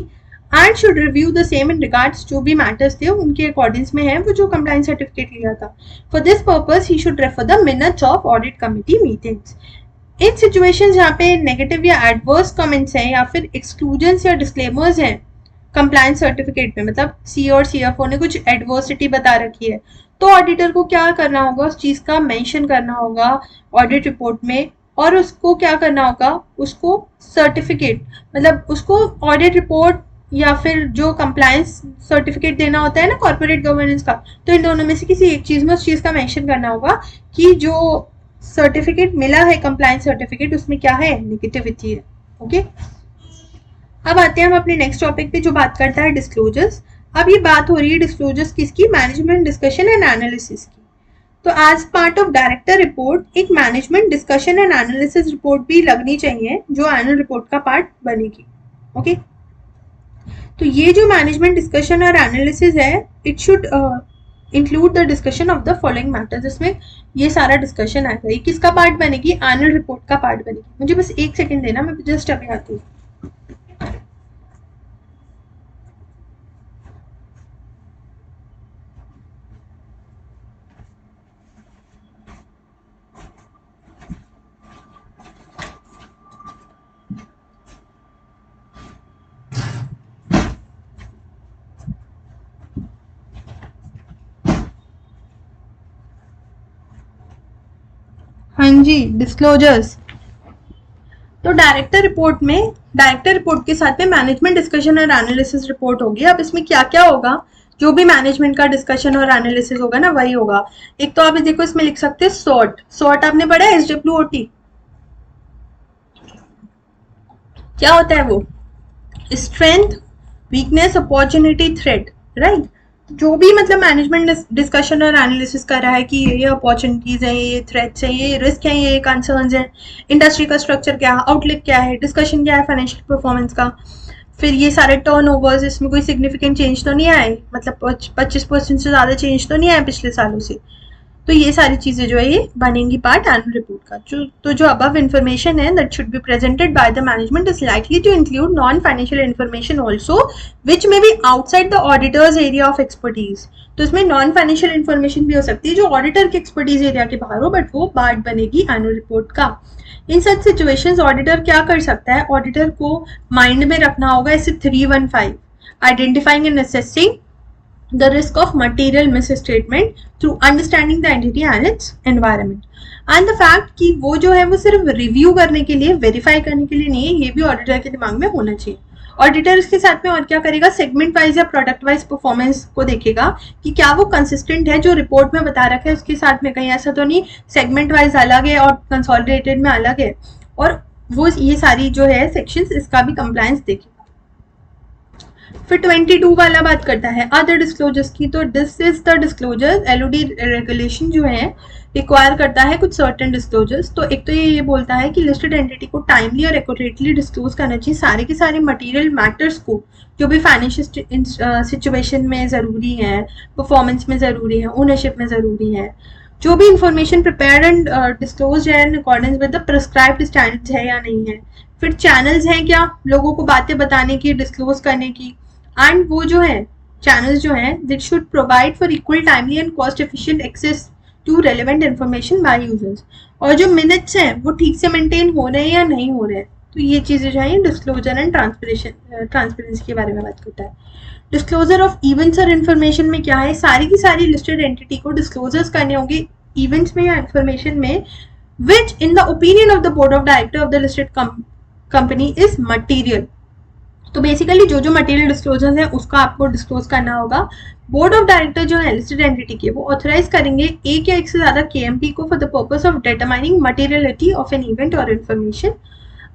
and should review the same in regards जो भी मैटर्स थे उनके अकॉर्डिंग्स में है वो जो कंप्लायंस सर्टिफिकेट लिया था। For this purpose he should refer the minutes of audit committee meetings. In situations जहाँ पे नेगेटिव या एडवर्स कमेंट्स हैं या फिर एक्सक्लूजन्स या डिस्क्लेमर्स हैं कंप्लायंस सर्टिफिकेट में, मतलब सी और सीएफओ ने कुछ एडवर्सिटी बता रखी है, तो ऑडिटर को क्या करना होगा, उस चीज का मेंशन करना होगा ऑडिट रिपोर्ट में, और उसको क्या करना होगा, उसको सर्टिफिकेट मतलब उसको ऑडिट रिपोर्ट या फिर जो कंप्लायंस सर्टिफिकेट देना होता है ना कॉर्पोरेट गवर्नेंस का, तो इन दोनों में से किसी एक चीज में उस चीज का मेंशन करना होगा कि जो सर्टिफिकेट मिला है कंप्लायंस सर्टिफिकेट उसमें क्या है, नेगेटिविटी है। ओके, अब आते हैं हम अपने नेक्स्ट टॉपिक पे जो बात करता है डिस्क्लोजर्स। अब ये बात हो रही है डिस्क्लोजर्स किसकी, मैनेजमेंट डिस्कशन एंड एनालिसिस की। तो as part of director report एक management discussion and analysis report भी लगनी चाहिए जो एनुअल रिपोर्ट का पार्ट बनेगी। ओके, तो ये जो मैनेजमेंट डिस्कशन और एनालिसिस है it should include the discussion of the following matters. इसमें ये सारा डिस्कशन आएगा, ये किसका पार्ट बनेगी, एनुअल रिपोर्ट का पार्ट बनेगी। मुझे बस एक सेकेंड देना, मैं जस्ट अभी आती हूँ। हाँ जी, डिस्क्लोजर्स। तो डायरेक्टर रिपोर्ट के साथ में मैनेजमेंट डिस्कशन और एनालिसिस रिपोर्ट होगी। अब इसमें क्या क्या होगा, जो भी मैनेजमेंट का डिस्कशन और एनालिसिस होगा ना वही होगा। एक तो आप देखो इसमें लिख सकते हैं सॉर्ट आपने पढ़ा है, SWOT क्या होता है वो, strength, weakness, opportunity, threat, right. जो भी मतलब मैनेजमेंट डिस्कशन और एनालिसिस कर रहा है कि ये अपॉर्चुनिटीज हैं, ये थ्रेट्स हैं, ये रिस्क हैं, ये कंसर्न्स हैं, इंडस्ट्री का स्ट्रक्चर क्या है, आउटलुक क्या है, डिस्कशन क्या है फाइनेंशियल परफॉर्मेंस का, फिर ये सारे टर्नओवर्स, इसमें कोई सिग्निफिकेंट चेंज तो नहीं आए, मतलब 25% से ज़्यादा चेंज तो नहीं आया पिछले सालों से। तो ये सारी चीजें जो है ये बनेंगी पार्ट एनुअल रिपोर्ट का। जो अबव इन्फॉर्मेशन है that should be presented by the management is likely to include non financial information also which may be outside the auditors area of expertise. तो इसमें नॉन फाइनेंशियल इन्फॉर्मेशन भी हो सकती है जो ऑडिटर के एक्सपर्टीज एरिया के बाहर हो, बट वो पार्ट बनेगी एनुअल रिपोर्ट का। इन सच सिचुएशंस ऑडिटर क्या कर सकता है, ऑडिटर को माइंड में रखना होगा ऐसे 315 identifying and assessing the risk of material misstatement through understanding the entity and its environment and the fact कि वो जो है वो सिर्फ रिव्यू करने के लिए, वेरीफाई करने के लिए नहीं है, ये भी ऑडिटर के दिमाग में होना चाहिए। ऑडिटर इसके साथ में और क्या करेगा, सेगमेंट वाइज या प्रोडक्ट वाइज परफॉर्मेंस को देखेगा कि क्या वो कंसिस्टेंट है जो रिपोर्ट में बता रखा है उसके साथ में, कहीं ऐसा तो नहीं सेगमेंट वाइज अलग है और कंसोलिडेटेड में अलग है, और वो ये सारी जो है सेक्शंस इसका भी कंप्लायंस देखेगा। फिर 22 वाला बात करता है अदर डिस्क्लोजर्स की। तो this is the disclosure, Elodie regulation जो है रिक्वायर करता है कुछ सर्टेन डिस्क्लोजर्स। तो एक तो ये बोलता है कि लिस्टेड एंटिटी को टाइमली और एक्यूरेटली डिस्क्लोज करना चाहिए सारे के सारे मटेरियल मैटर्स को जो भी फाइनेंशियल सिचुएशन में ज़रूरी है, परफॉर्मेंस में ज़रूरी है, ओनरशिप में ज़रूरी है, जो भी इंफॉर्मेशन प्रिपेयर्ड एंड डिस्क्लोज है in accordance with the prescribed standards है या नहीं है। फिर चैनल्स हैं क्या लोगों को बातें बताने की, डिस्क्लोज करने की, एंड वो जो है चैनल्स जो हैं that should provide for equal timely and cost efficient access to relevant information by users. और जो मिनट्स हैं वो ठीक से मेंटेन हो रहे हैं या नहीं हो रहे हैं। तो ये चीज़ें जो है डिस्क्लोजर एंड ट्रांसपेरेंसी के बारे में बात करता है। डिस्क्लोजर ऑफ इवेंट्स और इन्फॉर्मेशन में क्या है, सारी की सारी लिस्टेड एंटिटी को डिस्क्लोजर्स करने होंगे इवेंट्स में या इन्फॉर्मेशन में which in the opinion of the board of director of the listed company is material. तो बेसिकली जो जो मटेरियल डिस्क्लोजर्स हैं उसका आपको डिस्क्लोज करना होगा। बोर्ड ऑफ डायरेक्टर जो है लिस्टेड एंटिटी के वो ऑथराइज करेंगे एक या एक से ज्यादा केएमपी को for the purpose of determining materiality of an event और information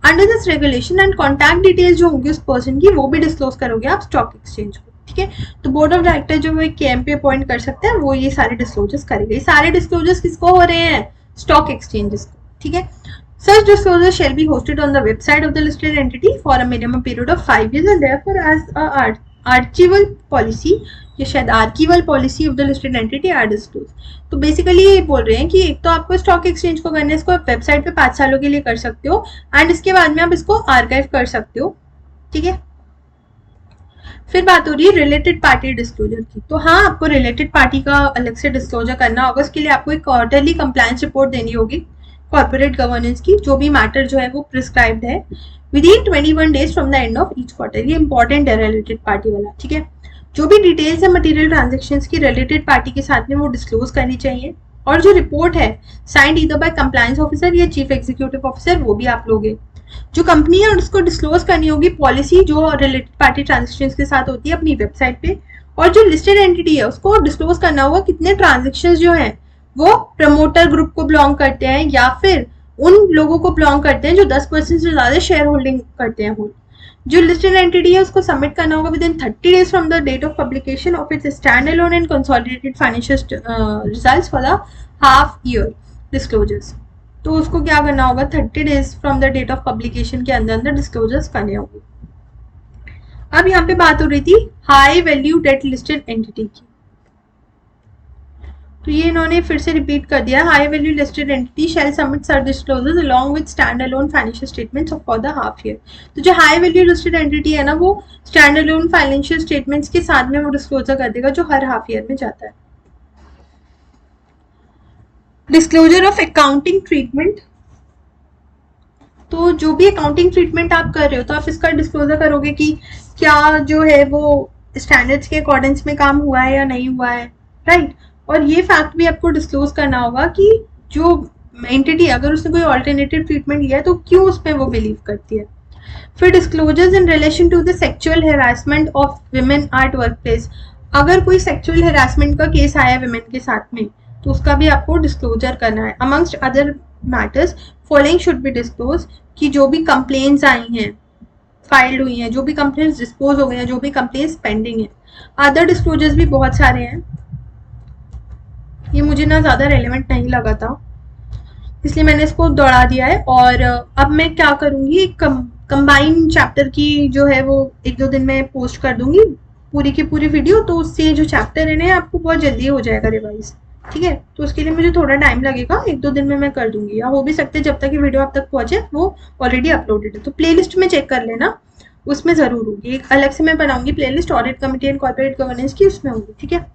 under this regulation, and contact details जो होंगी उस पर्सन की वो भी डिस्क्लोज करोगे आप स्टॉक एक्सचेंज को। ठीक है, तो बोर्ड ऑफ डायरेक्टर जो एक केएमपी अपॉइंट कर सकते हैं वो ये सारे डिस्क्लोजर्स करेंगे। सारे डिस्क्लोजर्स किसको हो रहे हैं, स्टॉक एक्सचेंजेस को। ठीक है, such disclosure shall be hosted on the website of the listed entity for a minimum period of 5 years and therefore as a archival policy या शायद archival policy of the listed entity are disclose. तो basically ये बोल रहे हैं कि एक तो आपको स्टॉक एक्सचेंज को करना है, इसको आप वेबसाइट पे 5 सालों के लिए कर सकते हो एंड इसके बाद में आप इसको आर्काइव कर सकते हो। ठीक है, फिर बात हो रही है रिलेटेड पार्टी डिस्क्लोजर की। तो हाँ, आपको रिलेटेड पार्टी का अलग से डिस्क्लोजर करना होगा। उसके लिए आपको एक क्वार्टरली कंप्लायंस रिपोर्ट देनी होगी कॉर्पोरेट गवर्नेंस की, जो भी मैटर जो है वो प्रिस्क्राइब्ड है within 21 days from the end of each quarter. ये इंपॉर्टेंट है रिलेटेड पार्टी वाला। ठीक है, जो भी डिटेल्स है मटेरियल ट्रांजैक्शंस की रिलेटेड पार्टी के साथ में वो डिस्क्लोज करनी चाहिए। और जो रिपोर्ट है signed either by compliance officer या चीफ एग्जीक्यूटिव ऑफिसर वो भी आप लोगे। जो कंपनी है उसको डिस्क्लोज करनी होगी पॉलिसी जो रिलेटेड पार्टी ट्रांजेक्शंस के साथ होती है अपनी वेबसाइट पे। और जो लिस्टेड एंटिटी है उसको डिस्क्लोज करना होगा कितने ट्रांजेक्शंस जो है वो प्रमोटर ग्रुप को बिलोंग करते हैं या फिर उन लोगों को बिलोंग करते हैं जो 10% से ज्यादा शेयर होल्डिंग करते हैं। जो लिस्टेड एंटिटी है उसको सबमिट करना होगा within 30 days from the date of publication of its standalone and consolidated financial results for the half year disclosures. तो उसको क्या करना होगा, 30 days from the date of publication के अंदर अंदर डिस्क्लोजर्स करने होंगे। अब यहाँ पे बात हो रही थी high value debt listed entity की। तो ये इन्होंने फिर से रिपीट कर दिया, high value listed entity shall submit such disclosures along with standalone financial statements for the half year. तो जो हाई वैल्यू लिस्टेड एंटिटी है ना वो स्टैंड अलोन फाइनेंशियल स्टेटमेंट्स के साथ में वो डिस्क्लोजर कर देगा जो हर हाफ ईयर में जाता है। Disclosure of accounting treatment. तो जो भी अकाउंटिंग ट्रीटमेंट आप कर रहे हो तो आप इसका डिस्क्लोजर करोगे कि क्या जो है वो स्टैंडर्ड्स के अकॉर्डेंस में काम हुआ है या नहीं हुआ है, राइट। और ये फैक्ट भी आपको डिस्क्लोज करना होगा कि जो एंटिटी अगर उसने कोई ऑल्टरनेटिव ट्रीटमेंट लिया है तो क्यों उस पर वो बिलीव करती है। फिर disclosures in relation to the sexual harassment of women at workplace, अगर कोई सेक्सुअल हेरासमेंट का केस आया विमेन के साथ में तो उसका भी आपको डिस्क्लोजर करना है। Amongst other matters following should be disclose, कि जो भी कंप्लेन्स आई हैं, फाइल्ड हुई हैं, जो भी कंप्लेन्स डिस्पोज हो गए हैं, जो भी कंप्लेन्स पेंडिंग है। अदर डिस्क्लोजर्स भी बहुत सारे हैं, ये मुझे ना ज़्यादा रेलेवेंट नहीं लगा था इसलिए मैंने इसको दौड़ा दिया है। और अब मैं क्या करूँगी, एक कंबाइन चैप्टर की जो है वो 1-2 दिन में पोस्ट कर दूंगी पूरी की पूरी वीडियो, तो उससे जो चैप्टर है ना आपको बहुत जल्दी हो जाएगा रिवाइज। ठीक है, तो उसके लिए मुझे थोड़ा टाइम लगेगा, 1-2 दिन में मैं कर दूंगी, या हो भी सकते जब तक ये वीडियो आप तक पहुंचे वो ऑलरेडी अपलोडेड है। तो प्लेलिस्ट में चेक कर लेना, उसमें जरूर होगी। एक अलग से मैं बनाऊंगी playlist audit committee and corporate governance की, उसमें होगी। ठीक है,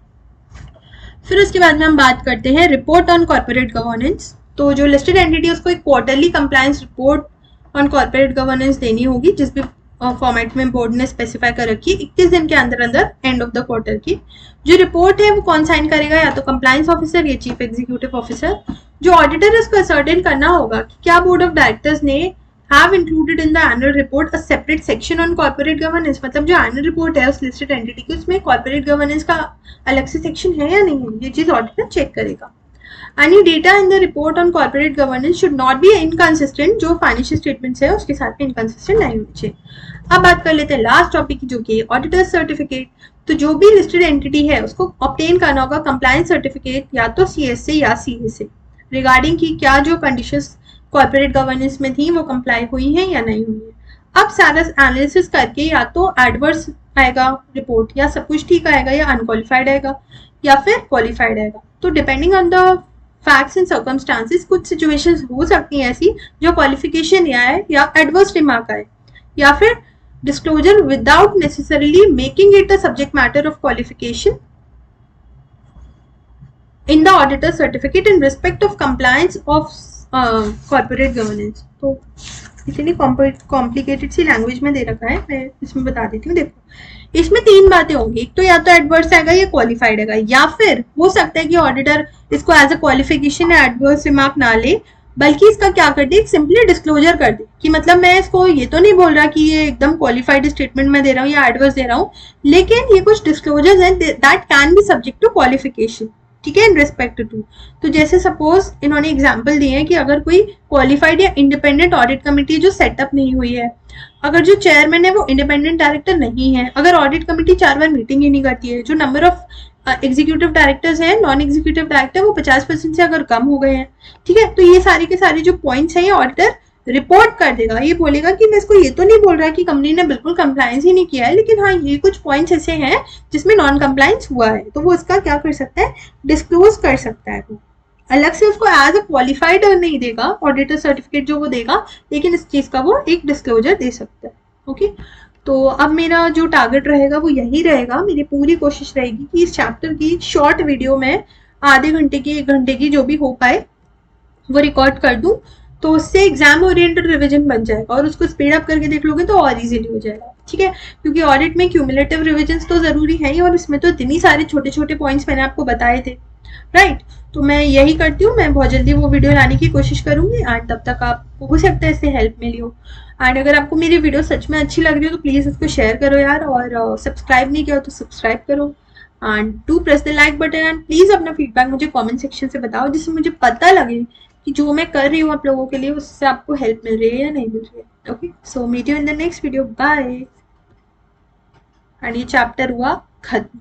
फिर उसके बाद में हम बात करते हैं रिपोर्ट ऑन कॉर्पोरेट गवर्नेंस। तो जो लिस्टेड एंटिटी है उसको एक quarterly compliance report on corporate governance देनी होगी, जिस भी फॉर्मेट में बोर्ड ने स्पेसिफाई कर रखी है 21 दिन के अंदर अंदर एंड ऑफ द क्वार्टर की। जो रिपोर्ट है वो कौन साइन करेगा, या तो कंप्लायंस ऑफिसर या चीफ एग्जीक्यूटिव ऑफिसर। जो ऑडिटर है उसको असर्टेन करना होगा कि क्या बोर्ड ऑफ डायरेक्टर्स ने have included in the annual report a separate section on corporate governance, मतलब जो एनुअल रिपोर्ट है उस लिस्टेड एंटिटी की उसमें कॉर्पोरेट गवर्नेंस का अलग से सेक्शन है या नहीं है, ये चीज ऑडिटर चेक करेगा। Any data in the report on corporate governance should not be inconsistent, जो फाइनेंशियल स्टेटमेंट्स है उसके साथ में इनकंसिस्टेंट नहीं होनी चाहिए। अब बात कर लेते हैं लास्ट टॉपिक की, जो कि ऑडिटर सर्टिफिकेट। तो जो भी लिस्टेड एंटिटी है उसको ऑब्टेन करना होगा कंप्लायंस सर्टिफिकेट या तो सीएस से या सीए से, रिगार्डिंग की क्या जो कंडीशंस कॉर्पोरेट गवर्नेंस में थी वो कंप्लाई हुई है या नहीं हुई है। अब सारा एनालिसिस करके या तो एडवर्स आएगा रिपोर्ट, या सब कुछ ठीक आएगा, या अनक्वालिफाइड आएगा, या फिर क्वालिफाइड आएगा। तो depending on the facts and circumstances कुछ सिचुएशंस हो सकती हैं ऐसी जो क्वालिफिकेशन या है या एडवर्स रिमार्क आए, या फिर disclosure without necessarily making it a subject matter of qualification in the auditor certificate in respect of compliance of corporate governance। तो इतनी कॉम्प्लिकेटेड सी लैंग्वेज में दे रखा है, मैं इसमें बता देती हूँ। देखो इसमें 3 बातें होंगी, एक तो या तो एडवर्स आएगा या क्वालिफाइड आएगा, या फिर हो सकता है कि ऑडिटर इसको एज अ क्वालिफिकेशन या एडवर्स रिमार्क ना ले, बल्कि इसका क्या कर दे, सिंपली डिस्क्लोजर कर दे कि मतलब मैं इसको ये तो नहीं बोल रहा कि ये एकदम क्वालिफाइड स्टेटमेंट में दे रहा हूँ या एडवर्स दे रहा हूँ, लेकिन ये कुछ डिस्क्लोजर्स हैं that can be subject to qualification. ठीक है, इन रिस्पेक्ट टू। तो जैसे सपोज इन्होंने एग्जांपल दिए हैं कि अगर कोई क्वालिफाइड या इंडिपेंडेंट ऑडिट कमेटी जो सेटअप नहीं हुई है, अगर जो चेयरमैन है वो इंडिपेंडेंट डायरेक्टर नहीं है, अगर ऑडिट कमेटी 4 बार मीटिंग ही नहीं करती है, जो नंबर ऑफ एग्जीक्यूटिव डायरेक्टर्स हैं, नॉन एग्जीक्यूटिव डायरेक्टर वो 50% से अगर कम हो गए हैं। ठीक है, तो ये सारे के सारे जो पॉइंट्स हैं ये ऑडिटर रिपोर्ट कर देगा। ये बोलेगा कि मैं इसको ये तो नहीं बोल रहा कि कंपनी ने बिल्कुल कंप्लायंस ही नहीं किया है, लेकिन हाँ ये कुछ पॉइंट्स ऐसे हैं जिसमें नॉन कंप्लायंस हुआ है, तो वो इसका क्या कर सकता है, डिस्क्लोज कर सकता है। वो अलग से उसको एज अ क्वालिफाइड नहीं देगा ऑडिटर सर्टिफिकेट जो वो देगा, लेकिन इस चीज का वो एक डिस्क्लोजर दे सकता है। ओके, तो अब मेरा जो टारगेट रहेगा वो यही रहेगा। मेरी पूरी कोशिश रहेगी कि इस चैप्टर की शॉर्ट वीडियो में आधे घंटे की 1 घंटे की जो भी हो पाए वो रिकॉर्ड कर दूं, तो उससे एग्जाम ओरिएंटेड रिवीजन बन जाएगा, और उसको स्पीड अप करके देख लोगे तो और इजीली हो जाएगा। ठीक है, क्योंकि ऑडिट में क्यूमुलेटिव रिवीजन्स तो जरूरी है ही, और इसमें तो इतनी सारे छोटे छोटे पॉइंट्स मैंने आपको बताए थे, राइट। तो मैं यही करती हूँ, मैं बहुत जल्दी वो वीडियो लाने की कोशिश करूंगी, एंड तब तक आपको हो सकता है इससे हेल्प मिली हो। एंड अगर आपको मेरी वीडियो सच में अच्छी लग रही हो तो प्लीज़ इसको शेयर करो यार, और सब्सक्राइब नहीं किया हो तो सब्सक्राइब करो, and do press the like button. And please अपना फीडबैक मुझे कॉमेंट सेक्शन से बताओ, जिससे मुझे पता लगे कि जो मैं कर रही हूँ आप लोगों के लिए उससे आपको हेल्प मिल रही है या नहीं मिल रही है। Okay, so meet you in the next video, bye. And ये चैप्टर हुआ खत्म।